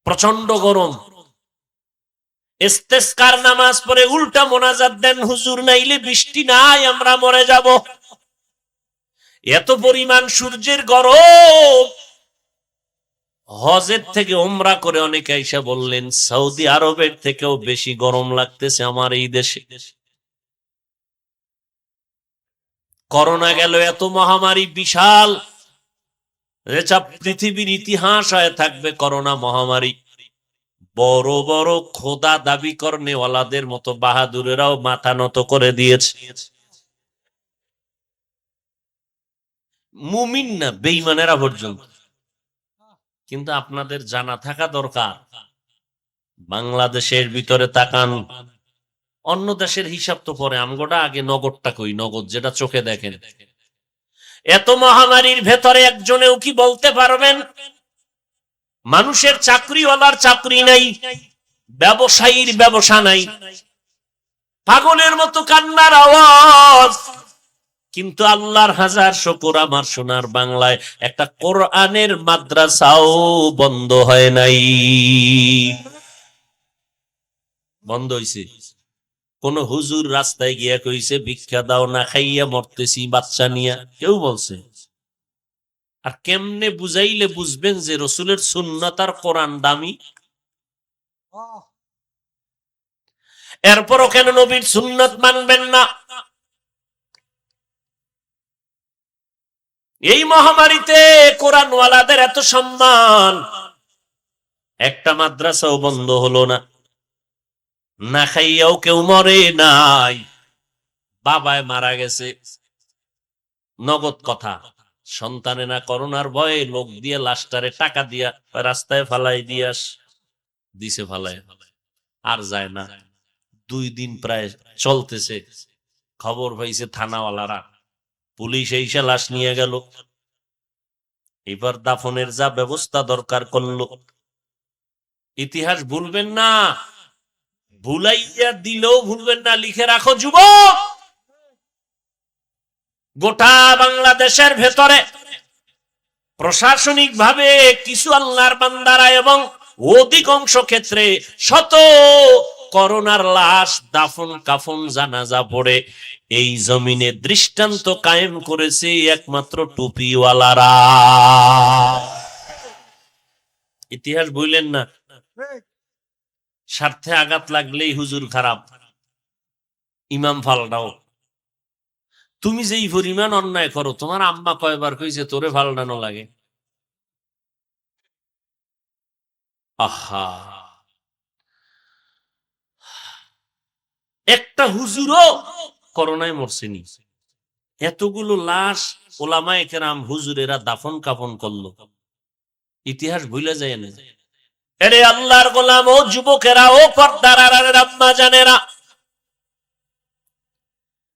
প্রচন্ড গরম, ইস্তেসকার নামাজ পড়ে উল্টা মোনাজাত দেন, হুজুর নাইলে বৃষ্টি নাই, আমরা মরে যাব। এত পরিমাণ সূর্যের গরম। হজের থেকে উমরা করে অনেকে আইসা বললেন সৌদি আরবের থেকেও বেশি গরম লাগতেছে আমার এই দেশে। করোনা গেল, এত মহামারী বিশাল, যেটা পৃথিবীর ইতিহাস হয়ে থাকবে করোনা মহামারী। বড় বড় খোদা দাবি করনেওয়ালাদের মতো বাহাদুরেরাও মাথা নত করে দিয়েছে। মুমিন না, বেঈমানেরা পর্যন্ত। কিন্তু আপনাদের জানা থাকা দরকার, বাংলাদেশের ভিতরে তাকান, অন্য দেশের হিসাব তো পরে, আমগোটা আগে নগদটা কই, নগদ যেটা চোখে দেখেন। এত মহামারীর ভেতরে একজনেও কি বলতে পারবেন মানুষের চাকরিওয়ালার চাকরি নাই, ব্যবসায়ীর ব্যবসা নাই? পাগলের মতো কান্নার আওয়াজ। কিন্তু আল্লাহর হাজার শুকর, আমার সোনার বাংলায় একটা কোরআনের মাদ্রাসাও বন্ধ হয় নাই। বন্ধ হইছে? কোন হুজুর রাস্তায় গিয়া কইছে ভিক্ষা দাও, না খাইয়া মরতেছি বাচ্চা নিয়া? কেউ বলছে? আর কেমনে বুঝাইলে বুঝবেন যে রসুলের সুন্নাত আর কোরআন দামি? এরপরও কেন নবীর সুন্নাত মানবেন না? এই মহামারীতে কোরআনওয়ালাদের এত সম্মান, একটা মাদ্রাসাও বন্ধ হলো না, না খাইয়াও কেউ মরে নাই। বাবায় মারা গেছে, নগদ কথা, সন্তানে না করোনার ভয়ে লোক দিয়ে লাশটারে টাকা দিয়া রাস্তায় ফালাই দিয়াস দিছে, ফালায় আর যায় না। 2 দিন প্রায় চলতেছে, খবর পাইছে থানাওয়ালারা, পুলিশ এসে লাশ নিয়ে গেল। এবার দাফনের যা ব্যবস্থা দরকার করলো। ইতিহাস ভুলবেন না, ভুলাইয়া দিলেও ভুলবেন না, লিখে রাখো যুবক। গোটা বাংলাদেশের ভেতরে প্রশাসনিক ভাবে কিছু আল্লাহর বান্দারা এবং অধিকাংশ ক্ষেত্রে শত করোনার লাশ দাফন কাফন জানাজা পড়ে এই জমিনে দৃষ্টান্ত কায়েম করেছে একমাত্র টুপিওয়ালারা। ইতিহাস ভুলেন না। স্বার্থে আঘাত লাগলেই হুজুর খারাপ, ইমাম ফালটাও। তুমি যেই পরিমাণ অন্যায় করো, তোমার আম্মা কয়বার কইছে তোরে ফালটানো লাগে? আহা, একটা হুজুরও করোনায় মরছেনি, এতগুলো লাশ ওলামায়ে কেরাম হুজুরেরা দাফন কাফন করলো। ইতিহাস ভুলে যায় না। এরে আল্লাহর গোলাম ও যুবকেরা, ও পর্দার আড়ালের আম্মা জানেরা,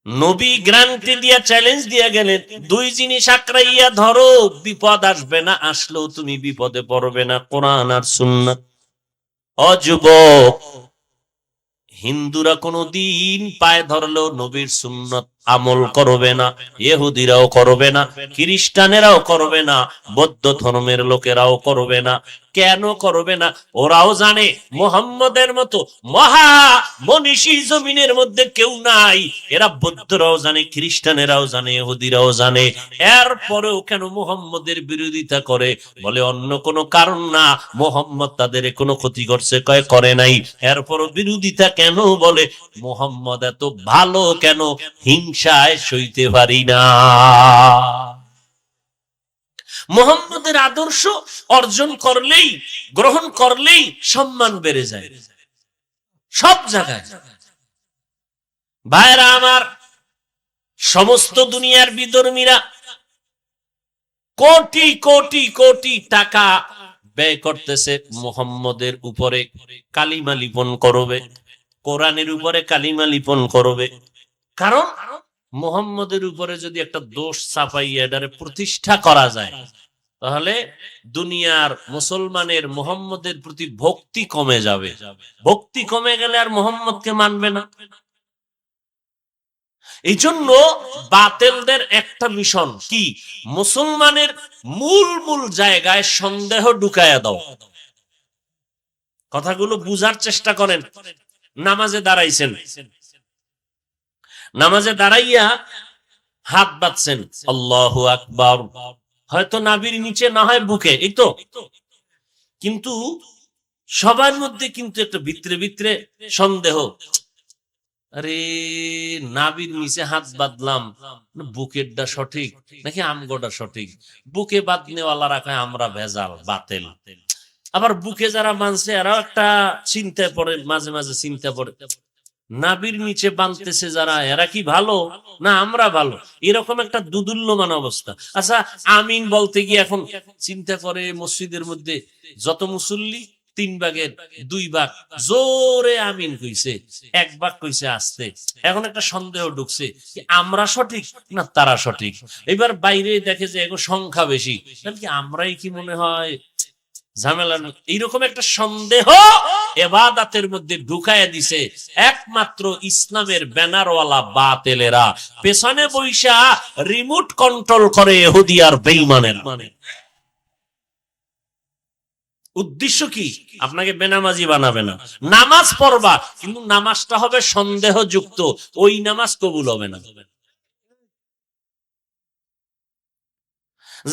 নবী গ্যারান্টি দিয়ে চ্যালেঞ্জ দিয়ে গেলেন, 2 জিনিস আঁকড়াইয়া ধরো, বিপদ আসবে না, আসলেও তুমি বিপদে পড়বে না, কোরআন আর সুন্নাত। ও যুবক, হিন্দুরা কোনদিন পায়ে ধরলেও নবীর সুন্নাত আমল করবে না, ইহুদিরাও করবে না, খ্রিস্টানেরাও করবে না, বৌদ্ধ ধর্মের লোকেরাও করবে না। কেন করবে না? ওরাও জানে মুহাম্মদের মতো মহা মনীষী জমিনের মধ্যে কেউ নাই। এরা বৌদ্ধরাও জানে, খ্রিস্টানেরাও জানে, ইহুদিরাও জানে। এরপরেও কেন মুহাম্মদের বিরোধিতা করে? বলে অন্য কোনো কারণ না, মুহাম্মদ তাদের কোনো ক্ষতি করছে? কয় করে নাই। এরপরও বিরোধিতা কেন? বলে মুহাম্মদ এত ভালো, কেন হিংসায় সইতে পারি না। মুহাম্মদের আদর্শ অর্জন করলেই, গ্রহণ করলেই সম্মান বেড়ে যায় সব জায়গায়। ভাইরা আমার, সমস্ত দুনিয়ার বিধর্মীরা কোটি কোটি কোটি টাকা ব্যয় করতেছে মুহাম্মদের উপরে, কালিমা লিপন করবে, কোরআনের উপরে কালিমা লিপন করবে। কারণ মুহাম্মদের উপরে যদি একটা দোষ চাপাইয়া এটারে প্রতিষ্ঠা করা যায়, তাহলে দুনিয়ার মুসলমানের মুহাম্মদের প্রতি ভক্তি কমে যাবে। ভক্তি কমে গেলে আর মুহাম্মদকে মানবে না। এই জন্য বাতিলদের একটা মিশন কি? মুসলমানের মূল মূল জায়গায় সন্দেহ ঢুকায়া দাও। কথাগুলো বুঝার চেষ্টা করেন। নামাজে দাঁড়াইছেন, নামাজে দাঁড়াইয়া হাত বাঁধছেন, আল্লাহু আকবার, হয়তো নাভির নিচে না হয় বুকে, এই তো। কিন্তু সবার মধ্যে কিন্তু একটা ভিতরে ভিতরে সন্দেহ, আরে নাভির নিচে হাত বাঁধলাম, বুকেরটা সঠিক নাকি আমগোটা সঠিক? বুকে বাঁধনেওয়ালারা কয় আমরা ভেজাল বাতেল, আবার বুকে যারা মানছে এরাও একটা চিন্তায় পড়ে, মাঝে মাঝে চিন্তা পড়ে, নাভির নিচে বাঁধতেছে যারা এরা কি ভালো না আমরা ভালো? এরকম একটা দুদুল্যমান অবস্থা। আচ্ছা, আমিন বলতে গিয়ে এখন চিন্তা করে মসজিদের মধ্যে যত মুসল্লি 3 ভাগের 2 ভাগ জোরে আমিন কইছে, 1 ভাগ কইছে আস্তে। এখন একটা সন্দেহ ঢুকছে, আমরা সঠিক না তারা সঠিক? এবার বাইরে দেখে যে এগো সংখ্যা বেশি, তাহলে কি আমরাই কি মনে হয় ঝামেলা? এইরকম একটা সন্দেহ ইবাদতের মধ্যে ঢুকায়া দিছে একমাত্র ইসলামের ব্যানারওয়ালা বাতেলেরা, পেছনে বইসা রিমোট কন্ট্রোল করে ইহুদি আর বেঈমানের। উদ্দেশ্য কি? আপনাকে বেনামাজি বানাবে না, নামাজ পড়বা, কিন্তু নামাজটা হবে সন্দেহযুক্ত, ওই নামাজ কবুল হবে না।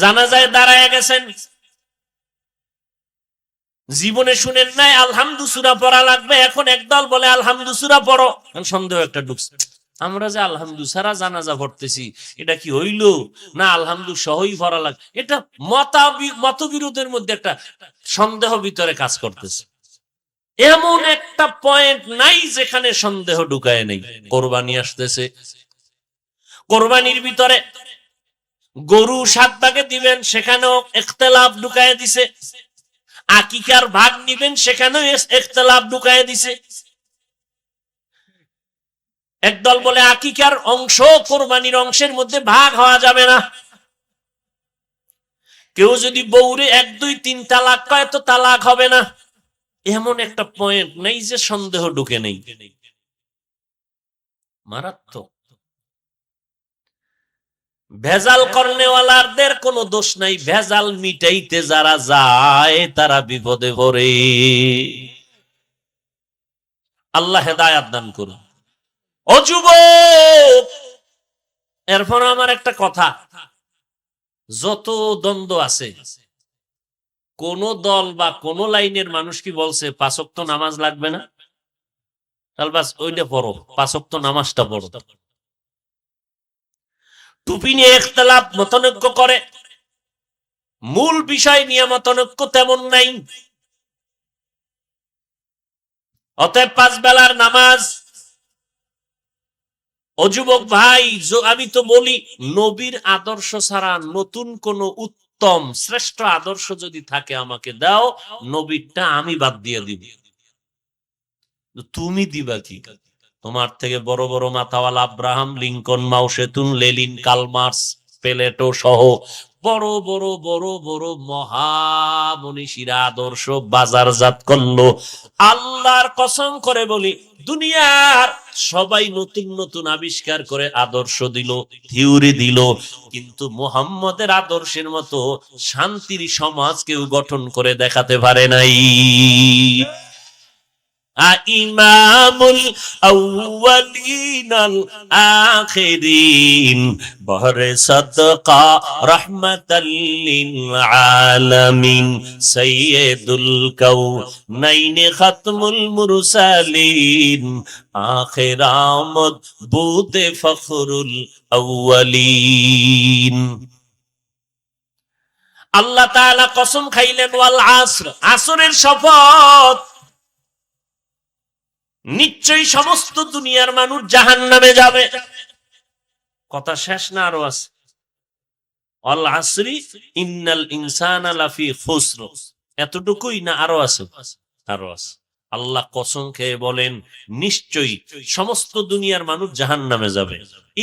জানাজায় দাঁড়ায় গেছেন, জীবনে শুনেন নাই আলহামদু সূরা পড়া লাগবে, এখন একদল বলে আলহামদু সূরা পড়ো, সন্দেহ একটা ঢুকছে, আমরা যে আলহামদু ছাড়া জানাজা পড়তেছি এটা কি হইল না আলহামদু সহই পড়া লাগবে? এটা মতবিরোধের মধ্যে একটা সন্দেহ ভিতরে কাজ করতেছে। এমন একটা পয়েন্ট নাই যেখানে সন্দেহ ঢুকায় নেই। কোরবানি আসতেছে, কোরবানির ভিতরে গরু 7 ভাগে দিবেন, সেখানেও ইখতিলাফ ঢুকায় দিছে। আকিকার ভাগ নিবেন, সেখানেও ইখতিলাফ ঢুকায় দিছে। একদল বলে আকিকার অংশ কোরবানির অংশের মধ্যে ভাগ হওয়া যাবে না। কেউ যদি বউরে 1 2 3 তালাক কয় তো তালাক হবে না। এমন একটা পয়েন্ট নেই যে সন্দেহ ঢুকে নেই। মারাত্মক। ভেজাল করনেওয়ালাদের কোনো দোষ নাই, ভেজাল মিটাইতে যারা যায় তারা বিপদে পড়ে। আল্লাহ হেদায়াত দান করুন। ও যুবক, এরপর আমার একটা কথা, যত দ্বন্দ্ব আছে, কোন দল বা কোন লাইনের মানুষ কি বলছে 5 ওয়াক্ত নামাজ লাগবে না? তাহলে বাস ওইটা পড়ো, 5 ওয়াক্ত নামাজটা পড়ো। টুপি নিয়ে ইখতিলাফ মতনৈক্য করে, মূল বিষয় নিয়ে মতনৈক্য তেমন নাই। অতএব 5 বেলার নামাজ। ও যুবক ভাই, আমি তো বলি নবীর আদর্শ ছাড়া নতুন কোন উত্তম শ্রেষ্ঠ আদর্শ যদি থাকে আমাকে দাও, নবীরটা আমি বাদ দিয়ে দিব। তুমি দিবা কি? তোমার থেকে বড় বড় মাথাওয়ালা আব্রাহাম লিঙ্কন, মাও সেতুন, লেনিন, কার্ল মার্কস, প্লেটো সহ বড় বড় বড় বড় মহামনীষীরা আদর্শ বাজারজাত করলো। আল্লাহর কসম করে বলি, দুনিয়ার সবাই নতুন নতুন আবিষ্কার করে আদর্শ দিল, থিওরি দিল, কিন্তু মুহাম্মদের আদর্শের মতো শান্তির সমাজ কেউ গঠন করে দেখাতে পারে নাই। ইমামুল আউয়ালিনাল আখিরিন, বহরে সাদকা রাহমাতাল লিল আলামিন, সাইয়্যিদুল কাউনাইন খাতমুল মুরসালিন, আখির আমদ বুতে ফখরুল আউয়ালিন। আল্লাহ তাআলা কসম খাইলেন, ওয়াল আসর, আসরের শপথ, নিশ্চয়ই সমস্ত দুনিয়ার মানুষ জাহান্নামে যাবে। কথা শেষ না আরো আছে? আল আসরি ইন্নাল ইনসানা লাফি খুসর, এতটুকুই না আরো আছে? আরো আছে। আল্লাহ কসম খেয়ে বলেন, নিশ্চয়ই সমস্ত দুনিয়ার মানুষ জাহান্নামে যাবে,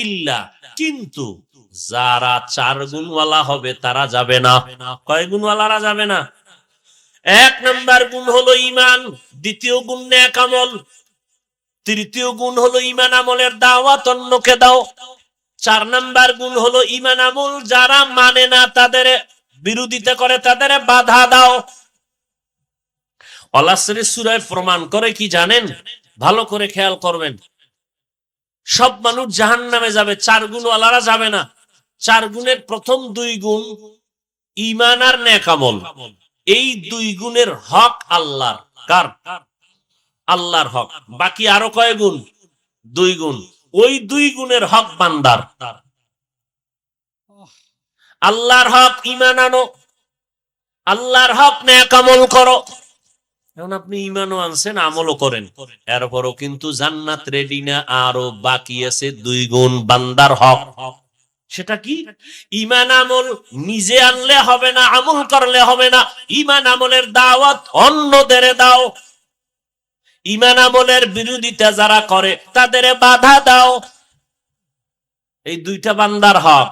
ইল্লা, কিন্তু যারা 4 গুণওয়ালা হবে তারা যাবে না। কয় গুণওয়ালারা যাবে না? 1 নাম্বার গুণ হলো ঈমান, দ্বিতীয় গুণ নেক আমল, তৃতীয় গুণ হলো ঈমান আমলের দাওয়াত অন্যকে দাও, 4 নাম্বার গুণ হলো ঈমান আমল যারা মানে না তাদের বিরোধিতা করে, তাদের বাধা দাও। আল আসরের সূরায় প্রমাণ করে কি জানেন? ভালো করে খেয়াল করবেন, সব মানুষ জাহান্নামে যাবে, 4 গুণওয়ালারা যাবে না। 4 গুণের প্রথম 2 গুণ ঈমান আর নেক আমল। এই 2 গুণের হক আল্লাহর। কার? আল্লাহর হক। বাকি আরো কয় গুণ? 2 গুণ। ওই 2 গুণের হক বান্দার। আল্লাহর হক ঈমান আনো, আল্লাহর হক নেক আমল করো। এখন আপনি ঈমানও আনছেন, আমলও করেন, এরপরও কিন্তু জান্নাত রেডি না, আরো বাকি আছে 2 গুণ বান্দার হক। সেটা কি? ঈমান আমল নিজে আনলে হবে না, আমল করলে হবে না। ঈমান আমলের দাওয়াত অন্যদের দাও। ঈমান আমলের বিরোধিতা যারা করে তাদের বাধা দাও। এই 2টা বান্দার হক।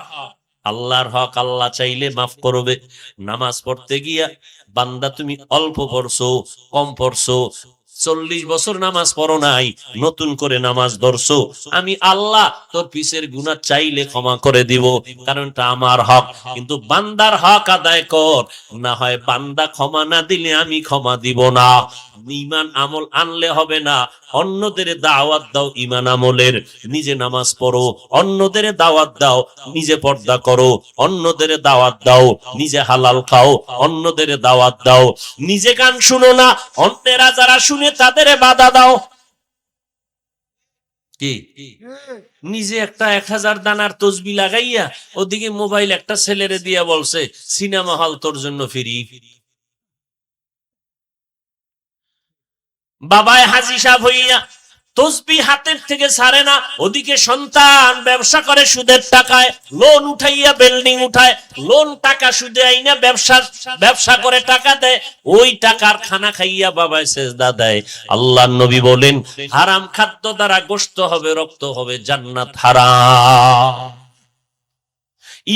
আল্লাহর হক, আল্লাহ চাইলে মাফ করবে। নামাজ পড়তে গিয়া বান্দা তুমি অল্প পড়ছো, কম পড়ছো, 40 বছর নামাজ পড়ো নাই, নতুন করে নামাজ ধরছো, আমি আল্লাহ তোর পিছের গুনাহ চাইলে ক্ষমা করে দিব, কারণ এটা আমার হক। কিন্তু বান্দার হক আদায় কর, না হয় বান্দা ক্ষমা না দিলে আমি ক্ষমা দিব না। ঈমান আমল আনলে হবে না, অন্যদের দাওয়াত দাও ঈমান আমলের। নিজে নামাজ পড়ো, অন্যদের দাওয়াত দাও, নিজে পর্দা করো, অন্যদের দাওয়াত দাও, নিজে হালাল খাও, অন্যদের দাওয়াত দাও। নিজে গান শুনো না, অন্যেরা যারা শুনে তাদের বাধা দাও। কি নিজে একটা 1000 দানার তসবি লাগাইয়া ওদিকে মোবাইল একটা ছেলেরে দিয়া বলছে সিনেমা হল তোর জন্য ফ্রি। বাবায় হাজি সাহেব হইয়া তসবি হাতের থেকে ছাড়ে না, ওদিকে সন্তান ব্যবসা করে সুদের টাকায়, লোন উঠাইয়া বিল্ডিং উঠায়, লোন টাকা সুদে আইনা ব্যবসা করে টাকা দেয়, ওই টাকার খানা খাইয়া বাবায় সেজদা দেয়। আল্লাহর নবী বলেন হারাম খাদ্য দ্বারা গোশত হবে, রক্ত হবে, জান্নাত হারাম।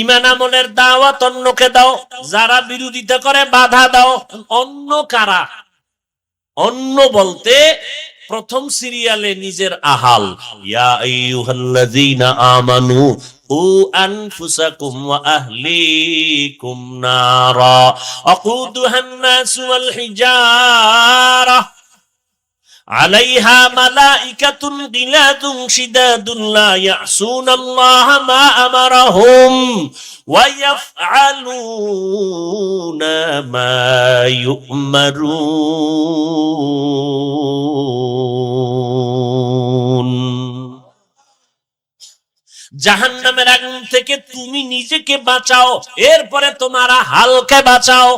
ঈমান আমলের দাওয়াত অন্যকে দাও, যারা বিরোধিতা করে বাধা দাও। অন্য কারা? অন্য বলতে প্রথম সিরিয়ালে নিজের আহাল। ইয়া আইয়ুহাল্লাযীনা আমানু কু আনফুসাকুম ওয়া আহলিকুম নারা আকুদুহান নাসু ওয়াল হিজারা আলাইহা মালাইকাতুন গিলাদুন শিদাদুন লা ইয়াসুনাল্লাহা মা আমারাহুম ওয়া ইয়াফআলুনা মা ইউমারুন। জাহান্নামের আগুন থেকে তুমি নিজেকে বাঁচাও, এরপরে তোমার আহালকে বাঁচাও।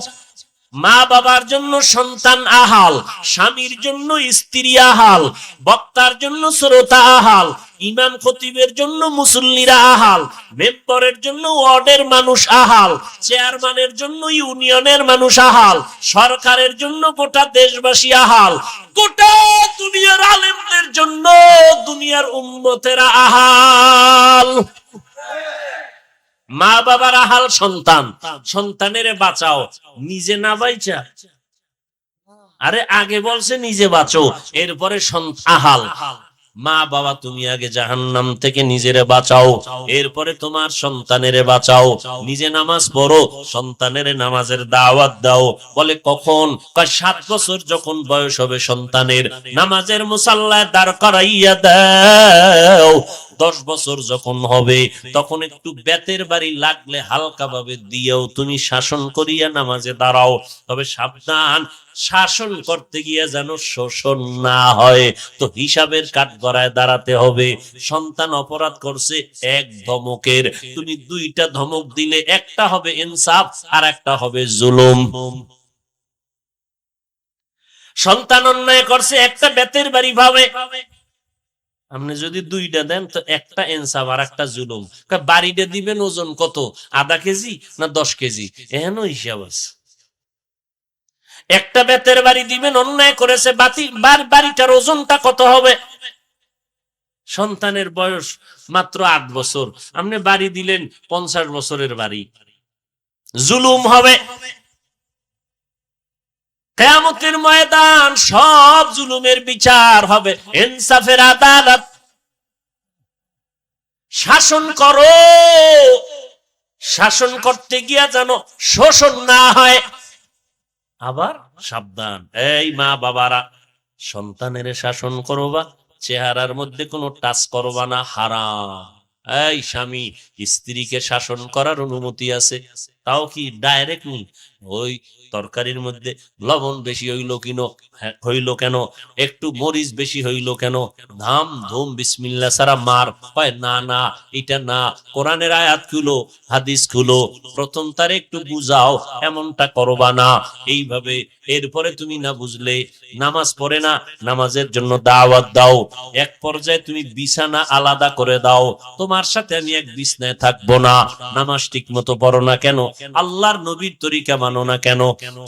মা বাবার জন্য সন্তান আহাল, স্বামীর জন্য স্ত্রী আহাল, বক্তার জন্য শ্রোতা আহাল, ইমাম খতিবের জন্য মুসল্লিরা আহাল, মেম্বরের জন্য ওয়ার্ডের মানুষ আহাল, চেয়ারম্যানের জন্য ইউনিয়নের মানুষ আহাল, সরকারের জন্য গোটা দেশবাসী আহাল, গোটা দুনিয়ার আলেমদের জন্য দুনিয়ার উম্মতেরা আহাল। মা বাবার আহাল সন্তান, সন্তানের বাঁচাও, নিজে না বাইচা। আরে আগে বলছে নিজে বাঁচো, এরপরে আহাল। মা বাবা তুমি আগে জাহান্নাম থেকে নিজেরে বাঁচাও, এরপরে তোমার সন্তানেরে বাঁচাও। নিজে নামাজ পড়ো, সন্তানের নামাজের দাওয়াত দাও। বলে কখন? 7 বছর যখন বয়স হবে সন্তানের, নামাজের মুসাল্লায় দাঁড় করাইয়া দাও। 10 বছর যখন হবে তখন একটু বেতের বাড়ি লাগলে হালকা ভাবে দিয়েও তুমি শাসন করিয়া নামাজে দাঁড়াও। তবে সাবধান, শাসন করতে গিয়ে যেন শোষণ না হয়। তো হিসাবের কাঠগড়ায় দাঁড়াতে হবে। সন্তান অপরাধ করছে, 1 ধমকের তুমি 2টা ধমক দিলে, একটা হবে ইনসাফ আর একটা হবে জুলুম। সন্তান অন্যায় করছে, একটা বেতের বাড়ি ভাবে, আপনি যদি 2টা দেন তো একটা ইনসাফ আর একটা জুলুম। বাড়িটা দিবেন ওজন কত? আধা কেজি না 10 কেজি? এহেন হিসাব আছে। একটা বেতের বাড়ি দিবেন, অন্যায় করেছে, বাড়িটার ওজনটা কত হবে? সন্তানের বয়স মাত্র 8 বছর, আপনি বাড়ি দিলেন 50 বছরের বাড়ি, জুলুম হবে। কিয়ামতের ময়দান সব জুলুমের বিচার হবে, ইনসাফের আদালত। শাসন করো, শাসন করতে গিয়া যেন শোষণ না হয়। আবার সাবধান, এই মা বাবারা, সন্তানের শাসন করবা, চেহারার মধ্যে কোনো টাচ করবা না, হারাম। এই স্বামী, স্ত্রীকে শাসন করার অনুমতি আছে, তাও কি ডাইরেক্ট নি? ওই তরকারির মধ্যে লবণ বেশি হইল কেন, একটু মরিচ বেশি হইল কেন, ধাম ধুম বিসমিল্লাহ সারা মার হয় না, না এটা না। কোরআনের আয়াত খুলো, হাদিস খুলো, প্রথম তার একটু বুঝাও, এমনটা করবা না। এইভাবে এরপরে তুমি না বুঝলে নামাজ পড়ে না, নামাজের জন্য দাওয়াত দাও। এক পর্যায়ে তুমি বিছানা আলাদা করে দাও, তোমার সাথে আমি এক বিছনায় থাকবো না। নামাজ ঠিক মতো পড়ো না কেন, আল্লাহর নবীর তরিকা মানো না কেন।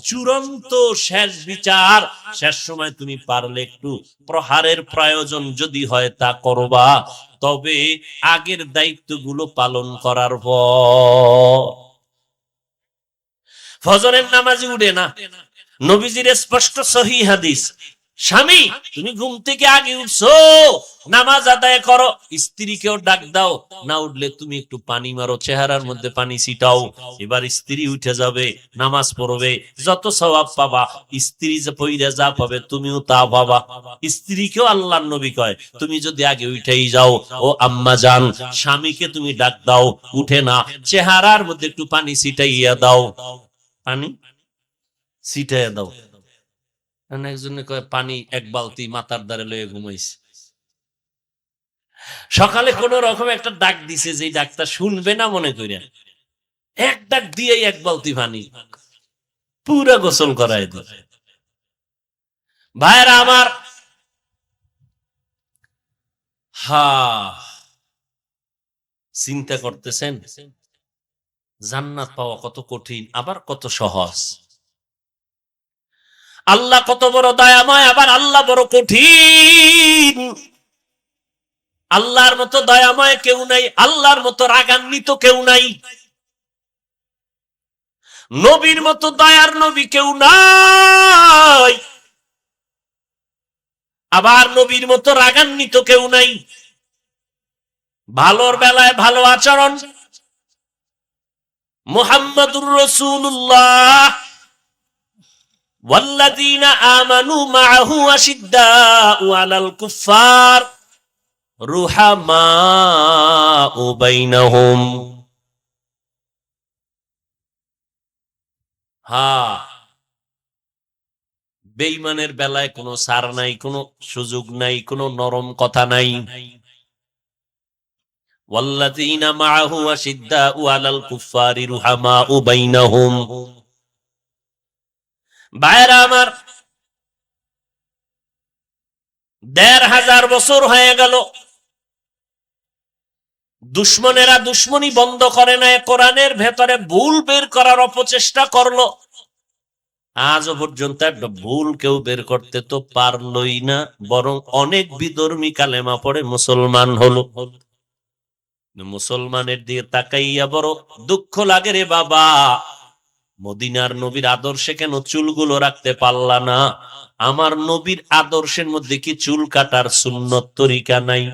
চূড়ান্ত শেষ বিচার, শেষ সময় তুমি পারলে একটু প্রহারের প্রয়োজন যদি হয় তা করবা, তবে আগের দায়িত্বগুলো পালন করার পর। ফজরের নামাজে উঠে না, নবীজির স্পষ্ট সহিহ হাদিস, স্বামী তুমি ঘুম থেকে আগে উঠছো, নামাজ আদায় করো, স্ত্রীকেও ডাক দাও, না উঠলে তুমি একটু পানি মারো, চেহারার মধ্যে পানি ছিটাও। এবার স্ত্রী উঠে যাবে, নামাজ পড়বে, যত সওয়াব পাবা, স্ত্রী যে পইরা যা পাবে তুমিও তা পাবা। স্ত্রীকেও আল্লাহর নবী কয়, তুমি যদি আগে উঠেই যাও, ও আম্মা জান, স্বামীকে তুমি ডাক দাও, উঠে না, চেহারার মধ্যে একটু পানি ছিটাইয়া দাও, পানি ছিটাইয়া দাও। একজনে কয় পানি এক বালতি মাথার দ্বারে লয়ে ঘুমাইছে। সকালে কোন রকম একটা ডাক দিছে, যে ডাকটা শুনবে না মনে করিয়া, এক ডাক দিয়ে এক বালতি পানি পুরা গোসল করাই দিল। ভাইরা আমার, চিন্তা করতেছেন জান্নাত পাওয়া কত কঠিন, আবার কত সহজ। আল্লাহ কত বড় দয়াময়, আবার আল্লাহ বড় কঠিন। আল্লাহর মতো দয়াময় কেউ নাই, আল্লাহর মতো রাগান্বিত কেউ নাই, নবীর মতো দয়ার নবী কেউ নাই, আবার নবীর মতো রাগান্বিত কেউ নাই। ভালোর বেলায় ভালো আচরণ, মুহাম্মাদুর রাসূলুল্লাহ ওয়াল্লাযীনা আমানু মাআহু আশিদ্দাউ আলাল কুফফার রুহামাউ বাইনাহুম। বেঈমানের বেলায় কোনো ছাড় নাই, কোনো সুযোগ নাই, কোনো নরম কথা নাই। ওয়াল্লাযীনা মাআহু আশিদ্দাউ আলাল কুফফারি রুহামাউ বাইনাহুম। ভাইরা আমার, ১৫০০ বছর হয়ে গেল, দুশমনেরা দুশমনি বন্ধ করে নাই, কোরআনের ভেতরে ভুল বের করার অপচেষ্টা করলো। আজও পর্যন্ত একটা ভুল কেউ বের করতে তো পারলই না, বরং অনেক বিধর্মী কালেমা পড়ে মুসলমান হলো। মুসলমানের দিকে তাকাইয়া বড় দুঃখ লাগে রে বাবা, মদিনার নবীর আদর্শে কেন চুলগুলো রাখতে পারলা না? আমার নবীর আদর্শের মধ্যে কি চুল কাটার সুন্নত তরিকা নাই?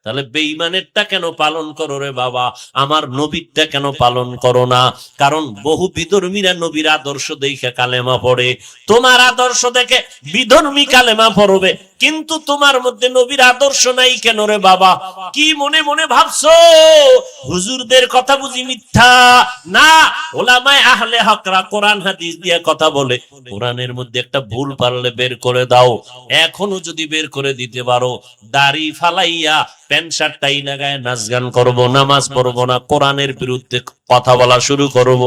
তাহলে বেঈমানেরটা কেন পালন করো রে বাবা, আমার নবীরটা কেন পালন করো না? কারণ বহু বিধর্মীরা নবীর আদর্শ দেখে কালেমা পড়ে, তোমার আদর্শ দেখে বিধর্মী কালেমা পড়বে, কিন্তু তোমার মধ্যে নবীর আদর্শ নাই কেন রে বাবা? কি মনে মনে ভাবছো হুজুরদের কথা বুঝি মিথ্যা? না, ওলামায়ে আহলে হকরা কোরআন হাদিস দিয়ে কথা বলে, কোরআনের মধ্যে একটা ভুল পারলে বের করে দাও। এখনো যদি বের করে দিতে পারো, দাড়ি ফালাইয়া প্যান্ট শার্ট টাই লাগায় নাচ গান করবো, নামাজ পড়বো না, কোরআনের বিরুদ্ধে কথা বলা শুরু করব।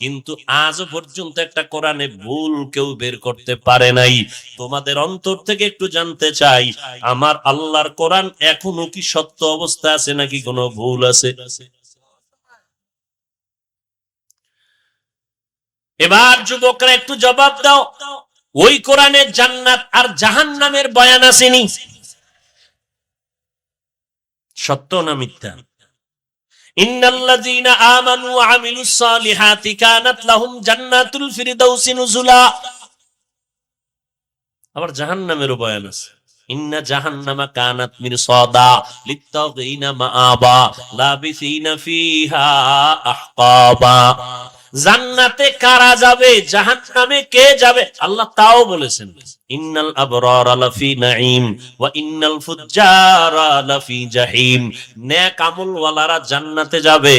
কিন্তু আজও পর্যন্ত একটা কোরআনে ভুল কেউ বের করতে পারে নাই। তোমাদের অন্তর থেকে একটু জানতে চাই, আমার আল্লাহর কোরআন এখনো কি সত্য অবস্থা আছে নাকি কোনো ভুল আছে? এবার যুবকরা একটু জবাব দাও, ওই কোরআনে জান্নাত আর জাহান্নামের বয়ান আসেনি? সত্য না মিথ্যা? ইন্নাল্লাযীনা আমানু ওয়া আমিলুস সালিহাতি কানাত লাহুম জান্নাতুল ফিরদাউসি নুজুলা। আবার জাহান্নামেরও বয়ান আছে, ইন্না জাহান্নামা কানাত মিরসাদা লিত্তাগীনা মাআবা লাবিসিনা ফিহা আহকাবা। জান্নাতে কারা যাবে, জাহান্নামে কে যাবে, আল্লাহ তাও বলেছেন। ইন্নাল আবরারা লাফি নাঈম ওয়া ইন্নাল ফুজ্জারা লাফি জাহিম। নেক আমলওয়ালারা জান্নাতে যাবে,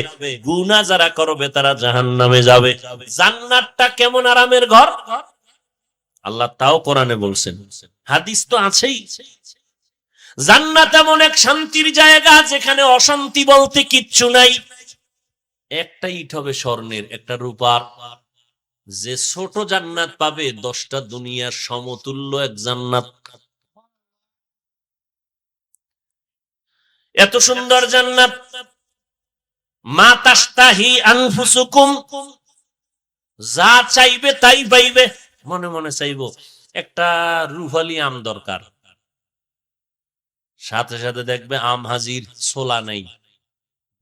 গুনাহ যারা করবে তারা জাহান্নামে যাবে। জান্নাতটা কেমন আরামের ঘর, আল্লাহ তাও কোরআনে বলছেন, হাদিস তো আছেই। জান্নাত এমন এক শান্তির জায়গা যেখানে অশান্তি বলতে কিচ্ছু নাই। একটা ইট হবে স্বর্ণের, একটা রূপার। যে ছোট জান্নাত পাবে 10টা দুনিয়ার সমতুল্য এক জান্নাত। এত সুন্দর জান্নাত, মা তাশতাহি আনফুসুকুম, যা চাইবে তাই পাইবে। মনে মনে চাইবো একটা রুহালি আম দরকার, সাথে সাথে দেখবে আম হাজির, ছোলা নাই,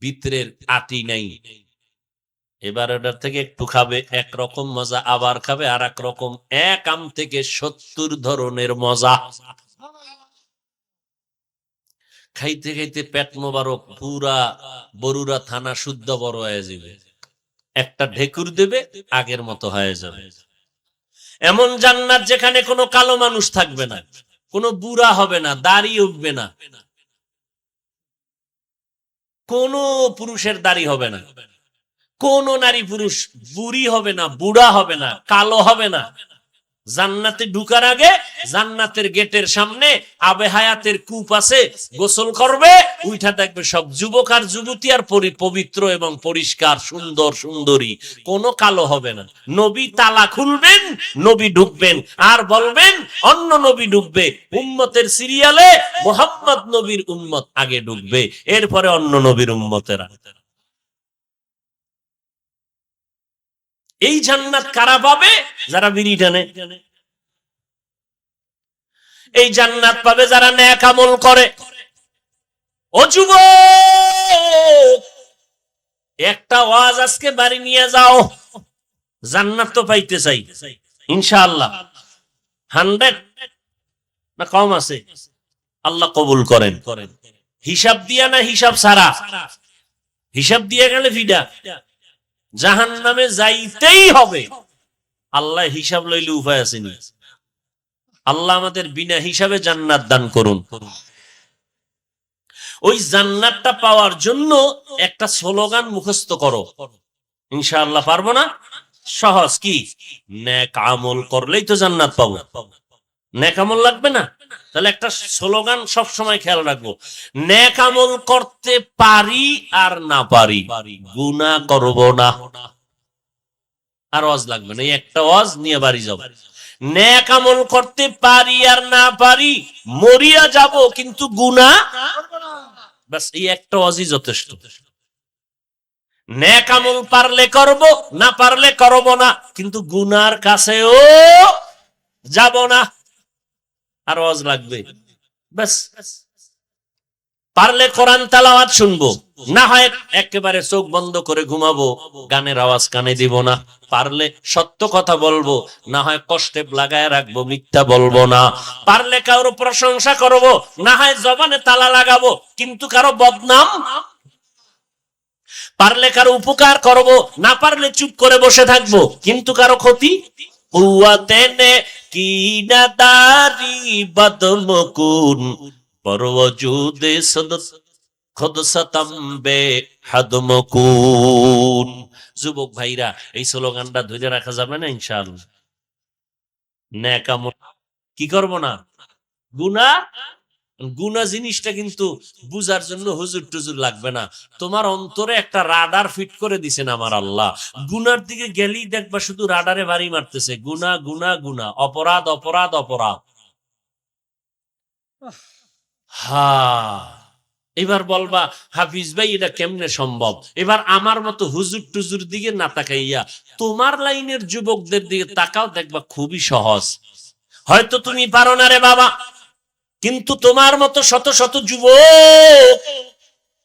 ভিতরের আটি নাই। এবার ওটার থেকে একটু খাবে, একরকম মজা, আবার খাবে আর এক রকম। এক আম থেকে 70 ধরনের মজা। খাইতে খাইতে পেট মোবারক, পুরা বরুড়া থানা শুদ্ধ বড় হয়ে যাবে। একটা ঢেকুর দেবে, আগের মতো হয়ে যাবে। এমন জান্নাত যেখানে কোনো কালো মানুষ থাকবে না, কোনো বুড়া হবে না, দাড়ি উঠবে না, কোন পুরুষের দাড়ি হবে না, কোন নারী পুরুষ বুড়ি হবে না, বুড়া হবে না, কালো হবে না। জান্নাতে ঢুকার আগে জান্নাতের গেটের সামনে আবে হায়াতের কূপ আছে, গোসল করবে, উঠা দেখবে সব যুবক আর যুবতী, আর পবিত্র এবং পরিষ্কার, সুন্দর সুন্দরী, কোনো কালো হবে না। নবী তালা খুলবেন, নবী ঢুকবেন, আর বলবেন অন্য নবী ঢুকবে। উম্মতের সিরিয়ালে মুহাম্মদ নবীর উম্মত আগে ঢুকবে, এরপরে অন্য নবীর উম্মতেরা। এই জান্নাত কারা পাবে? যারা বিড়ি টানে। এই জান্নাত পাবে যারা নেক আমল করে। ও যুবক, একটা ওয়াজ আজকে বাড়ি নিয়ে যাও, জান্নাত তো পাইতে চাই ইনশাআল্লাহ। 100 না কম আছে? আল্লাহ কবুল করেন। হিসাব দিয়া না হিসাব ছাড়া? হিসাব দিয়ে গেলে ফিডা, জাহান্নামে যাইতেই হবে। আল্লাহ হিসাব লইলে উপায় আসেনি। আল্লাহ আমাদের বিনা হিসাবে জান্নাত দান করুন। ওই জান্নাতটা পাওয়ার জন্য একটা স্লোগান মুখস্থ করো, ইনশাআল্লাহ। পারবো না? সহজ। কি? নেক আমল করলেই তো জান্নাত পাবো। নেক আমল লাগবে না? তাহলে একটা স্লোগান সব সময় খেয়াল রাখবো, নেক আমল করতে পারি আর না পারি, গুনাহ করব না। আর ওয়াজ লাগবে না, এই একটা ওয়াজ নিয়ে বাড়ি যাও। নেক আমল করতে পারি আর না পারি, মরিয়া যাব কিন্তু গুনাহ, বাস এই একটা ওয়াজই যথেষ্ট। নেক আমল পারলে করব, না পারলে করব না, কিন্তু গুনার কাছেও যাব না। আর ওয়াজ লাগবে? বাস। পারলে কোরআন তেলাওয়াত শুনবো, না হয় একেবারে চোখ বন্ধ করে ঘুমাবো, গানের আওয়াজ কানে দিব না। পারলে সত্য কথা বলবো, না হয় কষ্টে লাগায় রাখবো, মিথ্যা বলবো না। পারলে কারো প্রশংসা করব, না হয় জবানে তালা লাগাবো, কিন্তু কারো বদনাম। পারলে কারো উপকার করব, না পারলে চুপ করে বসে থাকবো, কিন্তু কারো ক্ষতি। কুয়াতেনে কি না দারি বদমকুন পরওজুদে সদত খুদ সতম্বে হাদমকুন। যুবক ভাইরা, এই স্লোগানটা ধরে রাখা যাবে না ইনশাআল্লাহ? নেক আমল কি করব না, গুনাহ। গুনাহ জিনিসটা কিন্তু বুঝার জন্য হুজুর টুজুর লাগবে না। তোমার অন্তরে একটা রাডার ফিট করে দিছেন আমার আল্লাহ। গুনার দিকে গেলেই দেখবা শুধু রাডারে বাড়ি মারতেছে, গুনাহ গুনাহ গুনাহ, অপরাধ অপরাধ অপরাধ। এবার বলবা হাফিজ ভাই এটা কেমনে সম্ভব? এবার আমার মতো হুজুর টুজুর দিকে না তাকাইয়া তোমার লাইনের যুবকদের দিকে তাকাও, দেখবা খুবই সহজ। হয়তো তুমি পারো না রে বাবা, কিন্তু তোমার মতো শত শত যুবক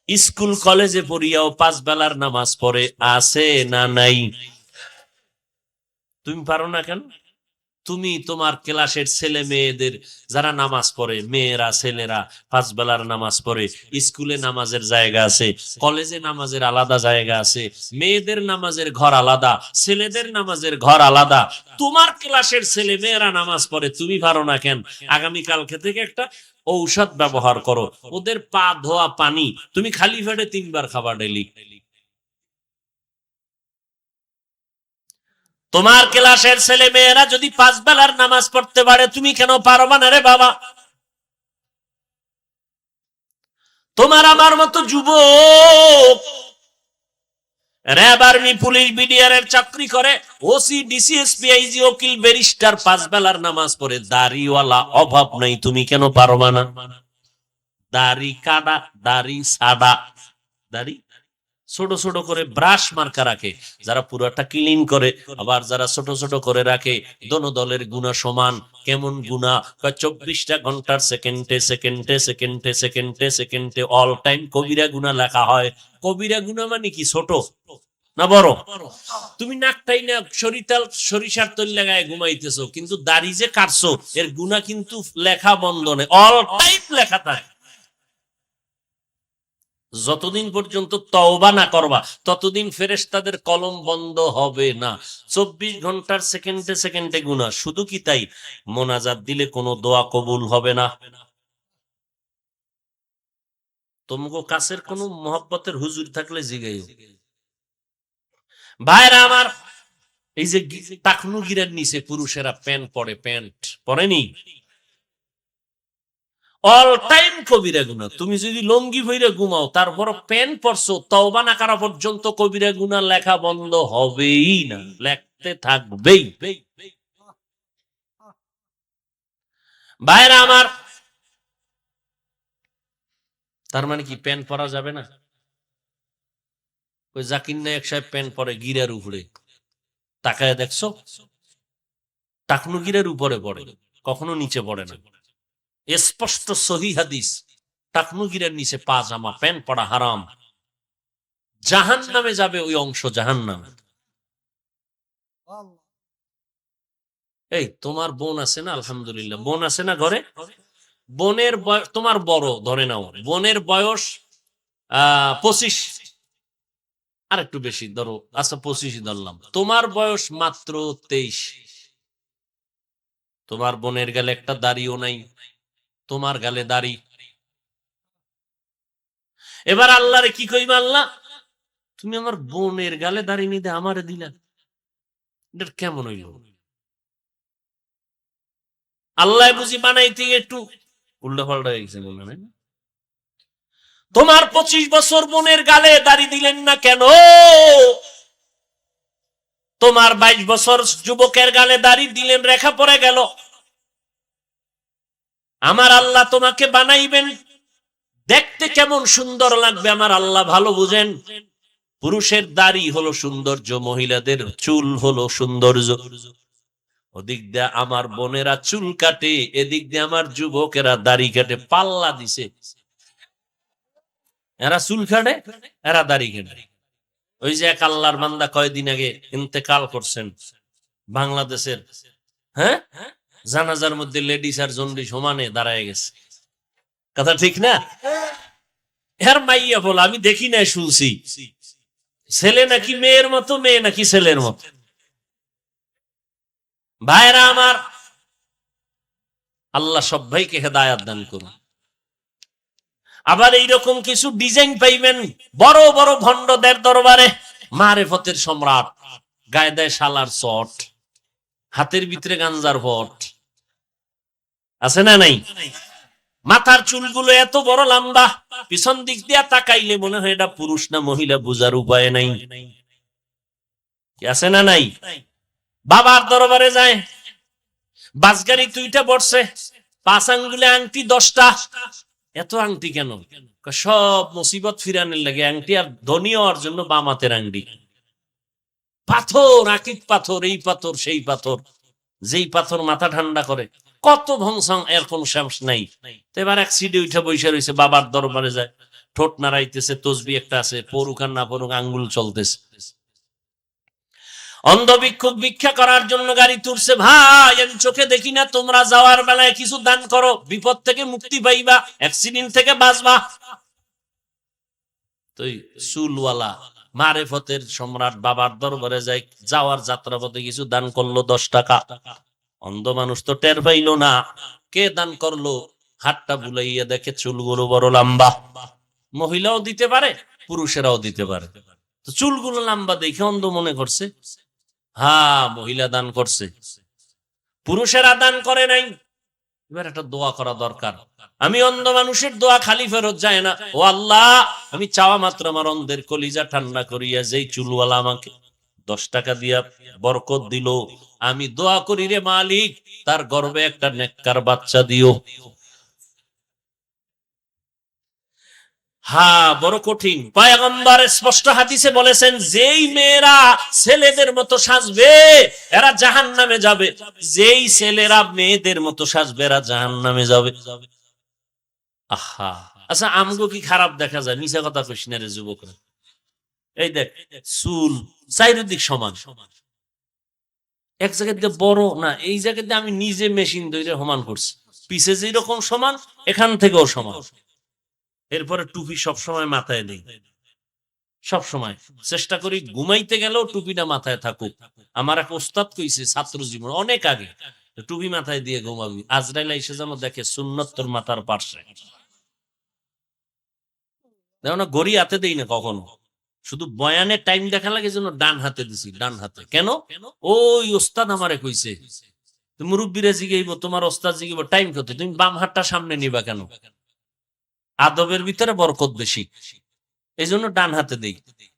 স্কুল কলেজে পড়িয়াও 5 বেলার নামাজ পড়ে, আছে না নাই? তুমি পারো না কেন? তুমি তোমার ক্লাসের ছেলে মেয়েদের যারা নামাজ পড়ে, মেয়েরা ছেলেরা পাঁচ বেলার নামাজ পড়ে, স্কুলে নামাজের জায়গা আছে, কলেজে নামাজের আলাদা জায়গা আছে, মেয়েদের নামাজের ঘর আলাদা, ছেলেদের নামাজের ঘর আলাদা। তোমার ক্লাসের ছেলে মেয়েরা নামাজ পড়ে, তুমি পারো না কেন? আগামীকালকে থেকে একটা ঔষধ ব্যবহার করো, ওদের পা ধোয়া পানি তুমি খালি পেটে 3 বার খাবা ডেইলি। তোমার ক্লাসের ছেলে মেয়েরা যদি 5 বেলার নামাজ পড়তে পারে, তুমি কেন পারবা না রে বাবা? তোমার আমার মতো যুবক র‍্যাব, আর্মি, পুলিশ, বিডিআর এর চাকরি করে, ওসি, ডিসি, এসপি, আইজি, উকিল, ব্যারিস্টার 5 বেলার নামাজ পড়ে, দাড়িওয়ালা অভাব নাই, তুমি কেন পারবা না? দাড়ি কাটা, দাড়ি সাদা, দাড়ি ছোট ছোট করে ব্রাশ মার্কা রাখে, যারা পুরাটা ক্লিন করে, আবার যারা ছোট ছোট করে রাখে। দোনো দলের গুনাহ সমান। কেমন গুনাহ? 24টা ঘন্টার সেকেন্ডে সেকেন্ডে সেকেন্ডে সেকেন্ডে সেকেন্ডে অল টাইম কবিরা গুনাহ লেখা হয়। কবিরা গুনাহ মানে কি? ছোট না বড়? তুমি নাকটাই না সরিষার তেল লাগায় ঘুমাইতেছো, কিন্তু দাড়ি যে কাটছো এর গুনাহ কিন্তু লেখা বন্ধ নেই, অল টাইম লেখা থাকে। যতদিন পর্যন্ত তওবা না করবা ততদিন ফেরেশতাদের কলম বন্ধ হবে না। 24 ঘন্টার সেকেন্ডে সেকেন্ডে গুনাহ। শুধু কি তাই, মোনাজাত দিলে কোনো দোয়া কবুল হবে না। তোমাকে কাছের কোনো মহব্বতের হুজুর থাকলে জিগাইও। ভাইরা আমার, এই যে টাকনু গিরার নিচে পুরুষেরা প্যান্ট পরে, প্যান্ট পরেনি, অল টাইম কবিরা গুনাহ। তুমি যদি লঙ্গি ভইরা ঘুমাও তারপর প্যান্ট পরছো, তওবা না করা পর্যন্ত কবিরা গুনাহ লেখা বন্ধ হবেই না, লেখতে থাকবেই। ভাইরা আমার, তার মানে কি প্যান্ট পরা যাবে না? ওই জাকির নায়েক সাহেব প্যান্ট পরে গিরার উপরে, তাকায় দেখছো? টাকনু গিরার উপরে পড়ে, কখনো নিচে পড়ে না। স্পষ্ট সহিহ হাদিস, টাকনু গিরার নিচে পাজামা প্যান্ট পরা হারাম। জাহান্নামে যাবে ওই অংশ, জাহান্নামে। এই তোমার বোন আছে না? আলহামদুলিল্লাহ, বোন আছে না ঘরে? বোনের তোমার বড় ধরে নাও, বোনের বয়স 25, আর একটু বেশি ধরো, আচ্ছা 25 ধরলাম, তোমার বয়স মাত্র 23। তোমার বোনের গালে একটা দাড়িও নাই, তোমার গালে দাড়ি। এবার আল্লাহরে কি কইবা? আল্লাহ, তুমি আমার বোনের গালে দাড়ি নিতে আমারে দিলা, এটা কেমন হইল? আল্লাহ বুঝি বানাইতে একটু উল্টা পাল্টা হয়ে গেছে মনে হয়। তোমার 25 বছর বোনের গালে দাড়ি দিলেন না কেন? তোমার 22 বছর যুবকের গালে দাড়ি দিলেন, রেখা পড়ে গেল। আমার আল্লাহ তোমাকে বানাইবেন, দেখতে কেমন সুন্দর লাগবে আমার আল্লাহ ভালো বুঝেন। পুরুষের দাড়ি হলো সৌন্দর্য, মহিলাদের চুল হলো সৌন্দর্য। ওদিক দিয়ে আমার বোনেরা চুল কাটে, এদিক দিয়ে আমার যুবকেরা দাড়ি কাটে, পাল্লা দিছে। এরা চুল কাটে, এরা দাড়ি কাটে। ওই যে এক আল্লাহর বান্দা কয়েকদিন আগে ইন্তেকাল করছেন বাংলাদেশের, হ্যাঁ, জানাজার মধ্যে লেডিস আর জন্ডি সমানে দাঁড়ায় গেছে, কথা ঠিক না? এর মাইয়া বল, আমি দেখি না, শুনছি ছেলে নাকি মেয়ের মতো, মেয়ে নাকি ছেলের মতো। ভাইরা আমার, আল্লাহ সব ভাইকে হেদায়াত দান করুন। আবার এইরকম কিছু ডিজাইন পাইবেন বড় বড় ভণ্ডদের দরবারে, মারেফতের সম্রাট, গায়ে দেয় শালার চট, হাতের ভিতরে গাঞ্জার ভট, আছে না নাই? মাথার চুলগুলো এত বড় লম্বা, পিছন দিক দিয়ে তাকাইলে মনে হয় এটা পুরুষ না মহিলা বুঝার উপায় নাই, আছে না নাই? বাবার দরবারে যায়, বাসগাড়ি 2টা বসছে, 5 আঙ্গুলে আংটি 10টা। এত আংটি কেন? সব মুসিবত ফিরানের লাগে আংটি, আর ধনী হওয়ার জন্য বাম হাতের আংটি। পাথর, আকিক পাথর, এই পাথর সেই পাথর, যেই পাথর মাথা ঠান্ডা করে, কত ভংসং, এর কোন শেষ নাই। তো এবার এক সিডে উঠে বসে রয়েছে, বাবার দরবারে যায়, ঠোঁট নাড়াইতেছে, তসবি একটা আছে, পড়ুক আর না পড়ুক আঙ্গুল চলতেছে। অন্ধ ভিক্ষুক ভিক্ষা করার জন্য গাড়ি তুলছে, ভাই আমি চোখে দেখি না, তোমরা যাওয়ার বেলায় কিছু দান করো, বিপদ থেকে মুক্তি পাইবা, অ্যাক্সিডেন্ট থেকে বাঁচবা। তো চুলওয়ালা মারেফতের সম্রাট বাবার দরবারে যাই, যাওয়ার যাত্রাপথে কিছু দান করলো 10 টাকা। অন্ধ মানুষ তো টের পাইলো না কে দান করলো, হাতটা বুলাইয়া দেখে চুলগুলো বড় লম্বা। মহিলাও দিতে পারে, পুরুষেরাও দিতে পারে। তো চুলগুলো লম্বা দেখে অন্ধ মনে করছে হ্যাঁ মহিলা দান করছে, পুরুষেরা দান করে নাই। এবার একটা দোয়া করা দরকার। আমি অন্ধ মানুষের দোয়া খালি ফেরত যায় না। ও আল্লাহ, আমি চাওয়া মাত্র আমার অন্ধের কলিজা ঠান্ডা করিয়া যেই চুলওয়ালা আমাকে 10 টাকা দিয়া বরকত দিল, আমি দোয়া করি রে মালিক, তার গর্ভে একটা নেককার বাচ্চা দিও। হ্যাঁ, বড় কঠিন। পয়গম্বর স্পষ্ট হাদিসে বলেছেন, যেই মেয়েরা ছেলেদের মতো সাজবে এরা জাহান্নামে যাবে, যেই ছেলেরা মেয়েদের মতো সাজবে এরা জাহান্নামে যাবে। আহা, আচ্ছা আমগো কি খারাপ দেখা যায়? মিছা কথা কইস না রে যুবকরা। এই দেখ চুল চারিদিক সমান, এক জায়গায় দিয়ে বড় না, এই জায়গায় দিয়ে আমি নিজে মেশিন ধরে সমান করছি, পিছে যেরকম সমান এখান থেকেও সমান। এরপরে টুপি সবসময় মাথায় নেই, সবসময় চেষ্টা করি ঘুমাইতে গেলেও টুপিটা মাথায় থাকুক। আমার এক ওস্তাদ কইছে ছাত্র জীবন অনেক আগে, টুপি মাথায় দিয়ে ঘুমাবি, আজরাইল এসে যেন দেখে সুন্নত তোর মাথার পার্শ্বে। দেখো না, গড়ি হাতে দেই না কখনো, শুধু বয়ানের টাইম দেখা লাগে জন্য ডান হাতে দিছি, ডান হাতে। কেন? ওই ওস্তাদ আমারে কইছে। মুরব্বীরা জিগাইব, তোমার ওস্তাদ জিগাইব টাইম কত, তুমি বাম হাতটা সামনে নিবা কেন? আদবের ভিতরে বরকত বেশি, এই জন্য ডান হাতে দেই।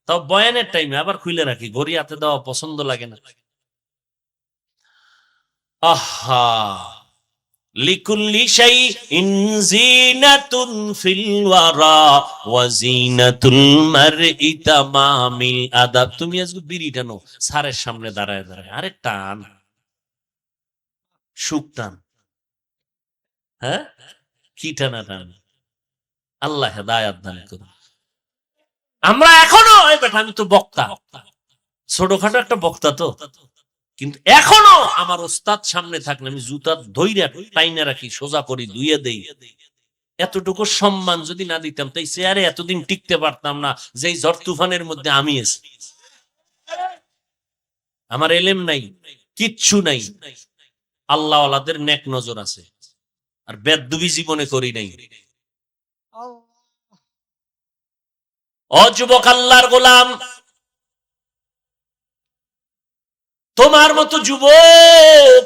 তাও বয়ানের টাইমে আবার খুলে রাখি, ঘড়ি হাতে দেওয়া পছন্দ লাগে না। আহা, লিকুল্লি শাইইন যিনাতুন ফিল ওয়ারা ওয়া যিনাতুল মারই তামামিল আদাব। তুমি আজকে বিড়ি টানো স্যারের সামনে দাঁড়ায় দাঁড়ায়, আরে টান, সুখ টান। হ্যাঁ, কি টানা টান, আল্লাহ হেদায়াত দান করুন। আমরা এখনো এই বেটা, আমি তো বক্তা, ছোটখাটো একটা বক্তা তো, কিন্তু এখনো আমার ওস্তাদ সামনে থাকলে আমি জুতা ধইরা টাইনা রাখি, সোজা করি, ধুইয়ে দেই। এতটুকু সম্মান যদি না দিতাম তাই চেয়ারে এতদিন টিকতে পারতাম না, যেই ঝড় তুফানের মধ্যে আমি আছি। আমার এলেম নাই, কিচ্ছু নাই, আল্লাহ ওয়ালাদের নেক নজর আছে, আর বেদবি জীবনে করি নাই। ও যুবক আল্লাহর গোলাম, তোমার মতো যুবক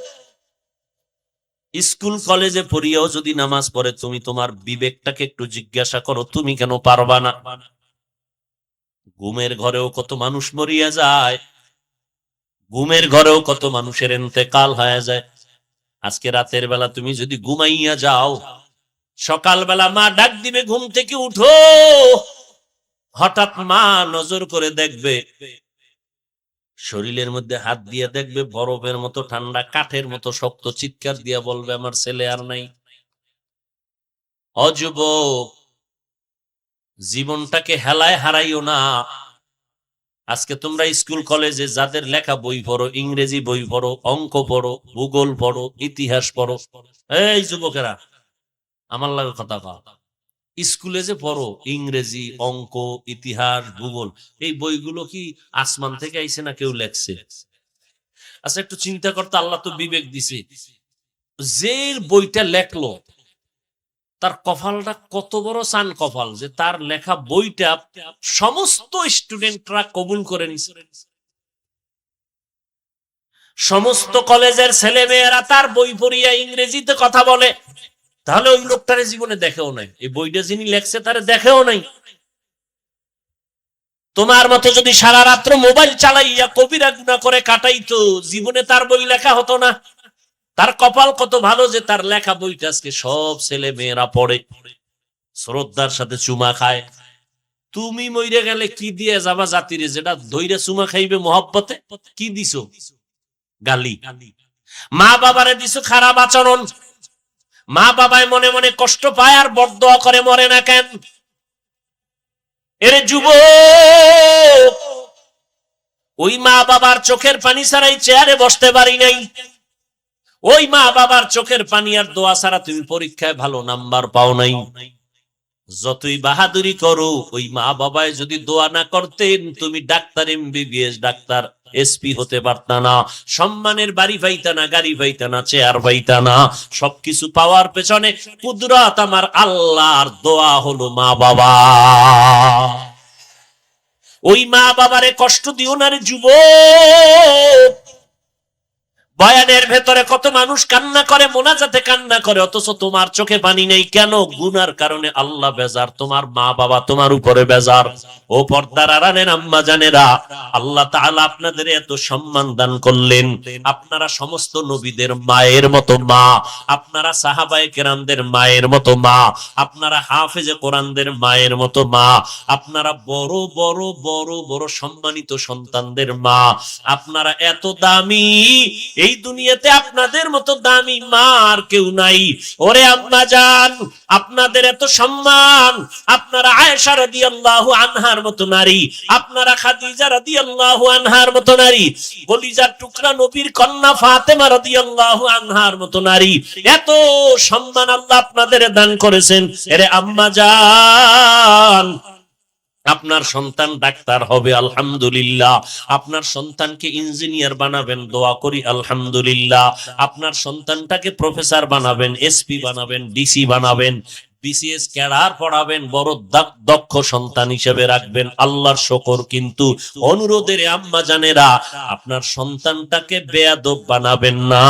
স্কুল কলেজে পড়িয়াও যদি নামাজ পড়ে, তুমি তোমার বিবেকটাকে একটু জিজ্ঞাসা করো, তুমি কেন পারবা না? ঘুমের ঘরেও কত মানুষ মরিয়া যায়, ঘুমের ঘরেও কত মানুষের ইন্তেকাল হয়ে যায়। আজকে রাতের বেলা তুমি যদি ঘুমাইয়া যাও, সকালবেলা মা ডাক দিবে ঘুম থেকে উঠো, হঠাৎ মা নজর করে দেখবে, শরীরের মধ্যে হাত দিয়ে দেখবে বরফের মতো ঠান্ডা, কাঠের মতো শক্ত, চিৎকার দিয়ে বলবে আমার ছেলে আর নাই। অযুবক, জীবনটাকে হেলায় হারাইও না। আজকে তোমরা স্কুল কলেজে যাদের লেখা বই পড়ো, ইংরেজি বই পড়ো, অঙ্ক পড়ো, ভূগোল পড়ো, ইতিহাস পড়ো, এই যুবকেরা আমার লাগে কথা কও, স্কুলে যে পড়ো ইংরেজি, অঙ্ক, ইতিহাস, ভূগোল, এই বইগুলো কি আসমান থেকে আইছে না কেউ লেখছে? আচ্ছা একটু চিন্তা করতে, আল্লাহ তো বিবেক দিছে, যে বইটা লেখলো তার কপালটা কত বড় চান কপাল, যে তার লেখা বইটা সমস্ত স্টুডেন্টরা কবুল করে নিছে, সমস্ত কলেজের ছেলে মেয়েরা তার বই পড়িয়া ইংরেজিতে কথা বলে। তাহলে ওই লোকটারে জীবনে দেখেও নাই, এই বইটা যিনি লেখছে তারে দেখেও নাই। তোমার মতো যদি সারা রাত্র মোবাইল চালাইয়া কবিরা গুনাহ করে কাটাইতো, জীবনে তার বই লেখা হতো না। তার কপাল কত ভালো যে তার লেখা বইটা আজকে সব ছেলে মেয়েরা পড়ে, শ্রদ্ধার সাথে চুমা খায়। তুমি মইরে গেলে কি দিয়ে যাবা জাতিরে, যেটা ধইরা চুমা খাইবে মহব্বতে? কি দিছো? গালি। মা বাবারে দিছো খারাপ আচরণ, মা বাবায় মনে মনে কষ্ট পায় আর বরদোয়া করে মরে না কেন? এরে যুবক, ওই মা বাবার চোখের পানি ছাড়াই চেয়ারে বসতে পারি নাই। ওই মা বাবার চোখের পানি আর দোয়া ছাড়া তুমি পরীক্ষায় ভালো নাম্বার পাও নাই। যতই বাহাদুরি করো, ওই মা বাবায় যদি দোয়া না করতেন, তুমি ডাক্তার, এমবিবিএস ডাক্তার, এসপি হতে পারতা না, সম্মানের বাড়ি পাইতা না, গাড়ি পাইতা না, চেয়ার পাইতা না। সবকিছু পাওয়ার পেছনে কুদরত আমার আল্লাহর, দোয়া হলো মা বাবা। ওই মা বাবারে কষ্ট দিও না রে যুবক। বয়ানের ভেতরে কত মানুষ কান্না করে, মোনাজাতে কান্না করে, অথচ তোমার চোখে পানি নেই কেন? গুনার কারণে আল্লাহ বেজার, তোমার মা বাবা তোমার উপরে বেজার। ও পর্দার আড়ালের আম্মা জানেরা, আল্লাহ তাআলা আপনাদের এত সম্মান দান করলেন। আপনারা সমস্ত নবীদের মায়ের মতো মা, আপনারা সাহাবায়ে কেরামদের মায়ের মতো মা, আপনারা হাফেজে কোরআনদের মায়ের মতো মা, আপনারা বড় বড় বড় বড় সম্মানিত সন্তানদের মা, আপনারা এত দামি। এই দুনিয়াতে আপনাদের মতো দামি মা আর কেউ নাই। ওরে আম্মা জান, আপনাদের এত সম্মান। আপনারা আয়েশা রাদিয়াল্লাহু আনহার মতো নারী, আপনারা খাদিজা রাদিয়াল্লাহু আনহার মতো নারী, কলিজার টুকরা নবীর কন্যা ফাতেমা রাদিয়াল্লাহু আনহার মতো নারী। এত সম্মান আল্লাহ আপনাদের দান করেছেন। এরে আম্মা জান, আপনার সন্তান ডাক্তার হবে, আলহামদুলিল্লাহ। আপনার সন্তানকে ইঞ্জিনিয়ার বানাবেন, দোয়া করি আলহামদুলিল্লাহ। আপনার সন্তানটাকে প্রফেসর বানাবেন, এসপি বানাবেন, ডিসি বানাবেন, বিসিএস ক্যাডার পড়াবেন, বড় দক্ষ সন্তান হিসেবে রাখবেন, আল্লাহর শুকর। কিন্তু অনুরোধের আম্মা জানেরা, আপনার সন্তানটাকে বেয়াদব বানাবেন না।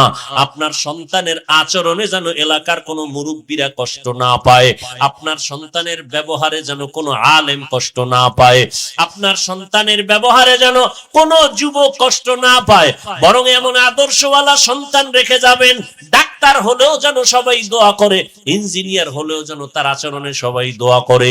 আপনার সন্তানের আচরণে যেন এলাকার কোনো মুরব্বীরা কষ্ট না পায়, আপনার সন্তানের ব্যবহারে যেন কোনো আলেম কষ্ট না পায়, আপনার সন্তানের ব্যবহারে যেন কোনো যুবক কষ্ট না পায়। বরং এমন আদর্শওয়ালা সন্তান রেখে যাবেন, ডাক্তার হলেও যেন সবাই দোয়া করে, ইঞ্জিনিয়ার হলেও যেন তার আচরণে সবাই দোয়া করে,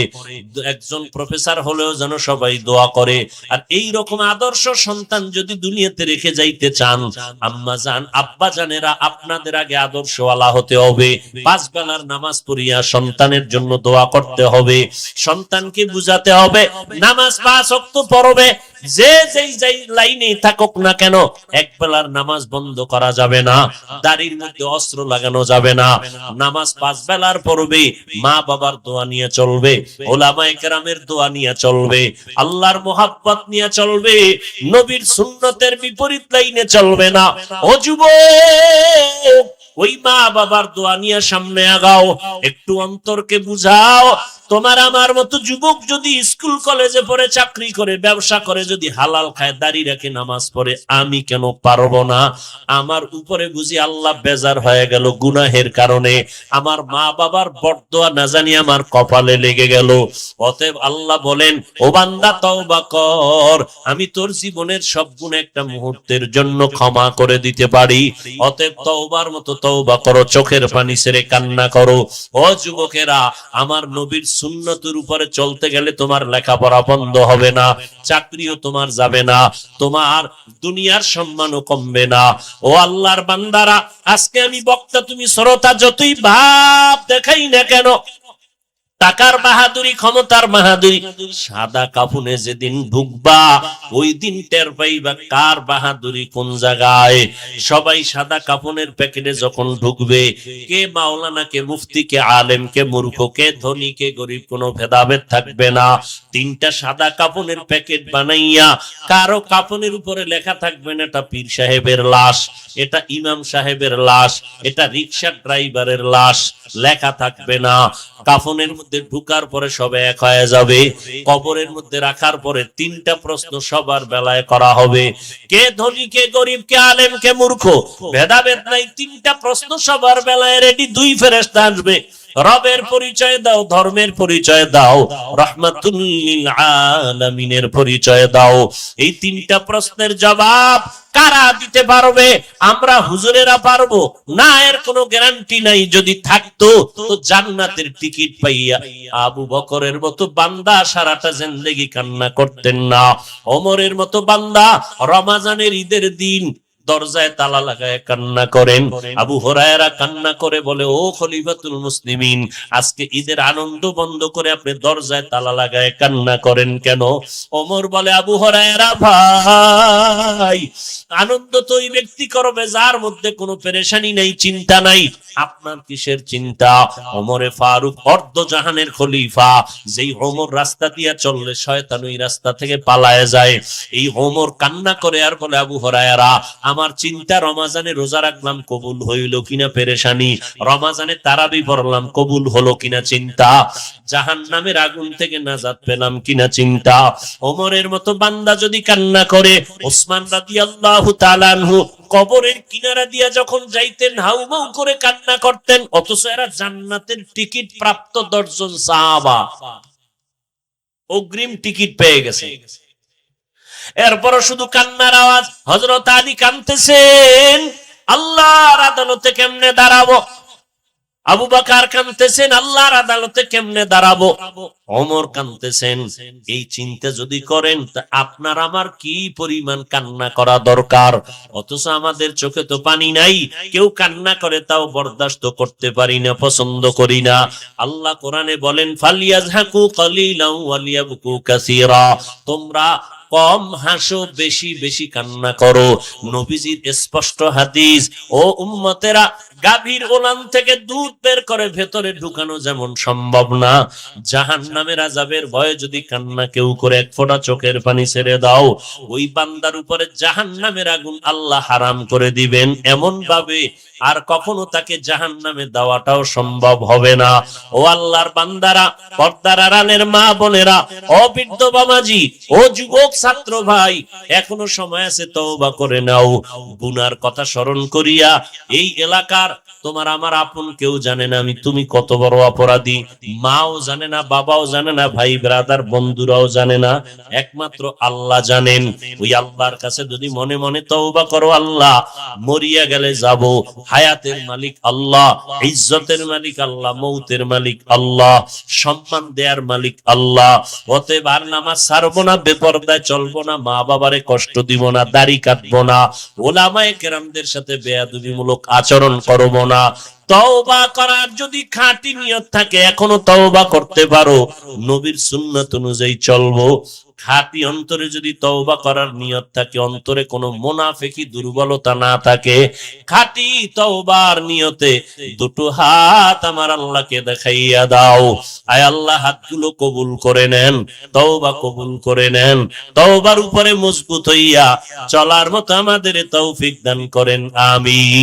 একজন প্রফেসর হলেও যেন সবাই দোয়া করে। আর এই রকম আদর্শ সন্তান যদি দুনিয়াতে রেখে যাইতে চান, আম্মা জান, আব্বা জানেরা, আপনাদের আগে আদর্শওয়ালা হতে হবে। 5 বেলার নামাজ পড়িয়া সন্তানের জন্য দোয়া করতে হবে, সন্তানকে বুঝাতে হবে নামাজ 5 ওয়াক্ত পড়বে। যে যেই লাইনে থাকুক না কেন, 1 বেলার নামাজ বন্ধ করা যাবে না, দাড়ির মধ্যে অস্ত্র লাগানো যাবে না, নামাজ 5 বেলার পড়বে, মা বাবার দোয়া নিয়ে চলবে, ওলামায়ে কেরামের দোয়া নিয়ে চলবে, আল্লাহর মোহাব্বত নিয়ে চলবে, নবীর সুন্নতের বিপরীত লাইনে চলবে না। ও যুবক, ওই মা বাবার দোয়া নিয়ে সামনে আগাও, একটু অন্তরকে বুঝাও। তোমার আমার মতো যুবক যদি স্কুল কলেজে পড়ে, চাকরি করে, ব্যবসা করে, যদি হালাল খায়, দাড়ি রাখে, নামাজ পড়ে, আমি কেন পারবো না? আমার উপরে বুঝি আল্লাহ বেজার হয়ে গেল গুনাহের কারণে, আমার মা বাবার বরদোয়া না জানি আমার কপালে লেগে গেল। অতএব আল্লাহ বলেন, ও বান্দা তওবা কর, আমি তোর জীবনের সব গুণ একটা মুহূর্তের জন্য ক্ষমা করে দিতে পারি। অতএব তওবার মতো তওবা করো, চোখের পানি ছেড়ে কান্না করো। ও যুবকেরা, আমার নবীর সুন্নতের উপরে চলতে গেলে তোমার লেখাপড়া বন্ধ হবে না, চাকরিও তোমার যাবে না, তোমার দুনিয়ার সম্মানও কমবে না। ও আল্লাহর বান্দারা, আজকে আমি বক্তা, তুমি শ্রোতা, যতই ভাব দেখাই না কেন, টাকার বাহাদুরি, ক্ষমতার বাহাদুরি, সাদা কাফনে যেদিন ঢুকবা, ওই দিন টের পাইবা কার বাহাদুরি কোন জায়গায়। সবাই সাদা কাফনের প্যাকেটে যখন ঢুকবে, কে মাওলানা, কে মুফতি, কে আলেম, কে মূর্খ, কে ধনী, কে গরিব, কোনো ভেদাভেদ থাকবে না। 3টা সাদা কাফনের প্যাকেট বানাইয়া, কারো কাফনের উপরে লেখা থাকবে না এটা পীর সাহেবের লাশ, এটা ইমাম সাহেবের লাশ, এটা রিকশা ড্রাইভারের লাশ, লেখা থাকবে না। কাফনের মধ্যে ঢুকার পরে সবে এক হয়ে যাবে, কবরের মধ্যে রাখার পরে 3টা প্রশ্ন সবার বেলায় করা হবে, কে ধনী, কে গরিব, কে আলেম, কে মূর্খ, ভেদাভেদ নাই। 3টা প্রশ্ন সবার বেলায় রেডি। 2 ফেরেশতা আসবে, রবের পরিচয় দাও, ধর্মের পরিচয় দাও, রাহমাতুল লিল আলামিনের পরিচয় দাও। এই 3টা প্রশ্নের জবাব কারা দিতে পারবে? আমরা হুজুরেরা পারবো না, এর কোনো গ্যারান্টি নাই। যদি থাকতো তো জান্নাতের টিকিট পাইয়া আবু বকরের মতো বান্দা সারাটা জিন্দেগি কান্না করতেন না, ওমরের মতো বান্দা রমজানের ঈদের দিন দরজায় তালা লাগায় কান্না করেন। আবু হুরায়রা কান্না করে বলে, ও খলিফাতুল মুসলিমিন, আজকে ঈদের আনন্দ বন্ধ করে আপনি দরজায় তালা লাগায় কান্না করেন কেন? ওমর বলে, আবু হুরায়রা ভাই, আনন্দ তো ওই ব্যক্তি করবে যার মধ্যে কোনো পেরেশানি নাই, চিন্তা নাই। আপনার কিসের চিন্তা? ওমরে ফারুক অর্ধ জাহানের খলিফা, যেই ওমর রাস্তা দিয়া চললে শয়তান ওই রাস্তা থেকে পালায় যায়। এই ওমর কান্না করে আর বলে, আবু হুরায়রা, আমার চিন্তা রমাজানে রোজা রাখলাম কবুল হইল কিনা পেরেশানি, রমাজানে তারাবি পড়লাম কবুল হলো কিনা চিন্তা, জাহান্নামের আগুন থেকে নাজাত পেলাম কিনা চিন্তা। ওমরের মতো বান্দা যদি কান্না করে, ওসমান রাদিয়াল্লাহু তাআলা আনহু কবরের কিনারা দিয়া যখন যাইতেন হাউমাউ করে কান্না করতেন, অথচ এরা জান্নাতের টিকিট প্রাপ্ত 10 জন সাহাবা অগ্রিম টিকিট পেয়ে গেছে। এরপরও শুধু কান্নার আওয়াজ। হযরত আলী কাঁদতেছেন, আল্লাহর আদালতে কেমনে দাঁড়াবো। আবু বকর কাঁদতেছেন, আল্লাহর আদালতে কেমনে দাঁড়াবো। ওমর কাঁদতেছেন। এই চিন্তা যদি করেন তা আপনার আমার কি পরিমাণ কান্না করা দরকার। অথচ আমাদের চোখে তো পানি নাই, কেউ কান্না করে তাও বরদাস্ত করতে পারি না, পছন্দ করি না। আল্লাহ কোরআনে বলেন, ফালিয়াযহাকু কালিলান ওয়ালিয়াবকু কাসীরা, তোমরা কম হাসো, বেশি বেশি কান্না করো। নবীজির স্পষ্ট হাদিস, ও উম্মতেরা, গাভীর ওলান থেকে দুধ বের করে ভেতরে ঢুকানো যেমন সম্ভব না, জাহান্নামের আযাবের ভয়ে যদি কান্না কেউ করে এক ফোঁটা চোখের পানি ছেড়ে দাও, ওই বান্দার উপরে জাহান্নামের আগুন আল্লাহ হারাম করে দিবেন এমন ভাবে আর কখনো তাকে জাহান্নামে দেওয়াটাও সম্ভব হবে না। ও আল্লাহর বান্দারা, পর্দার আড়ালের মা বোনেরা, ও বৃদ্ধ বাবাজি, ও যুবক ছাত্র ভাই, এখনো সময় আছে, তওবা করে নাও। গুনার কথা স্মরণ করিয়া, এই এলাকার তোমার আমার আপন কেউ জানে না তুমি কত বড় অপরাধী, মাও জানে না, বাবাও জানে না, ভাই ব্রাদার বন্ধুরাও জানে না, একমাত্র আল্লাহ জানেন। ওই আল্লাহর কাছে যদি মনে মনে তওবা করো, আল্লাহ, মরিয়া গেলে যাব, হায়াতের মালিক আল্লাহ, ইজ্জতের মালিক আল্লাহ, মৌতের মালিক আল্লাহ, সম্মান দেয়ার মালিক আল্লাহ। অতএব আর নামাজ ছাড়বো না, বেপরদায় চলবো না, মা বাবারে কষ্ট দিব না, দাড়ি কাটবো না, ওলামায়ে কেরামদের সাথে বেয়াদবিমূলক আচরণ করবো না। তওবা করার যদি খাঁটি নিয়ত থাকে এখনো তওবা করতে পারো, নবীর সুন্নাত অনুযায়ী চলবো। খাঁটি অন্তরে যদি তওবা করার নিয়ত থাকে, অন্তরে কোনো মুনাফিকি দুর্বলতা না থাকে, খাঁটি তওবার নিয়তে দুটো হাত আমার আল্লাহকে দেখাইয়া দাও। আয় আল্লাহ, হাতগুলো কবুল করে নেন, তওবা কবুল করে নেন, তওবার উপরে মজবুত হইয়া চলার মতো আমাদের তৌফিক দান করেন, আমিন।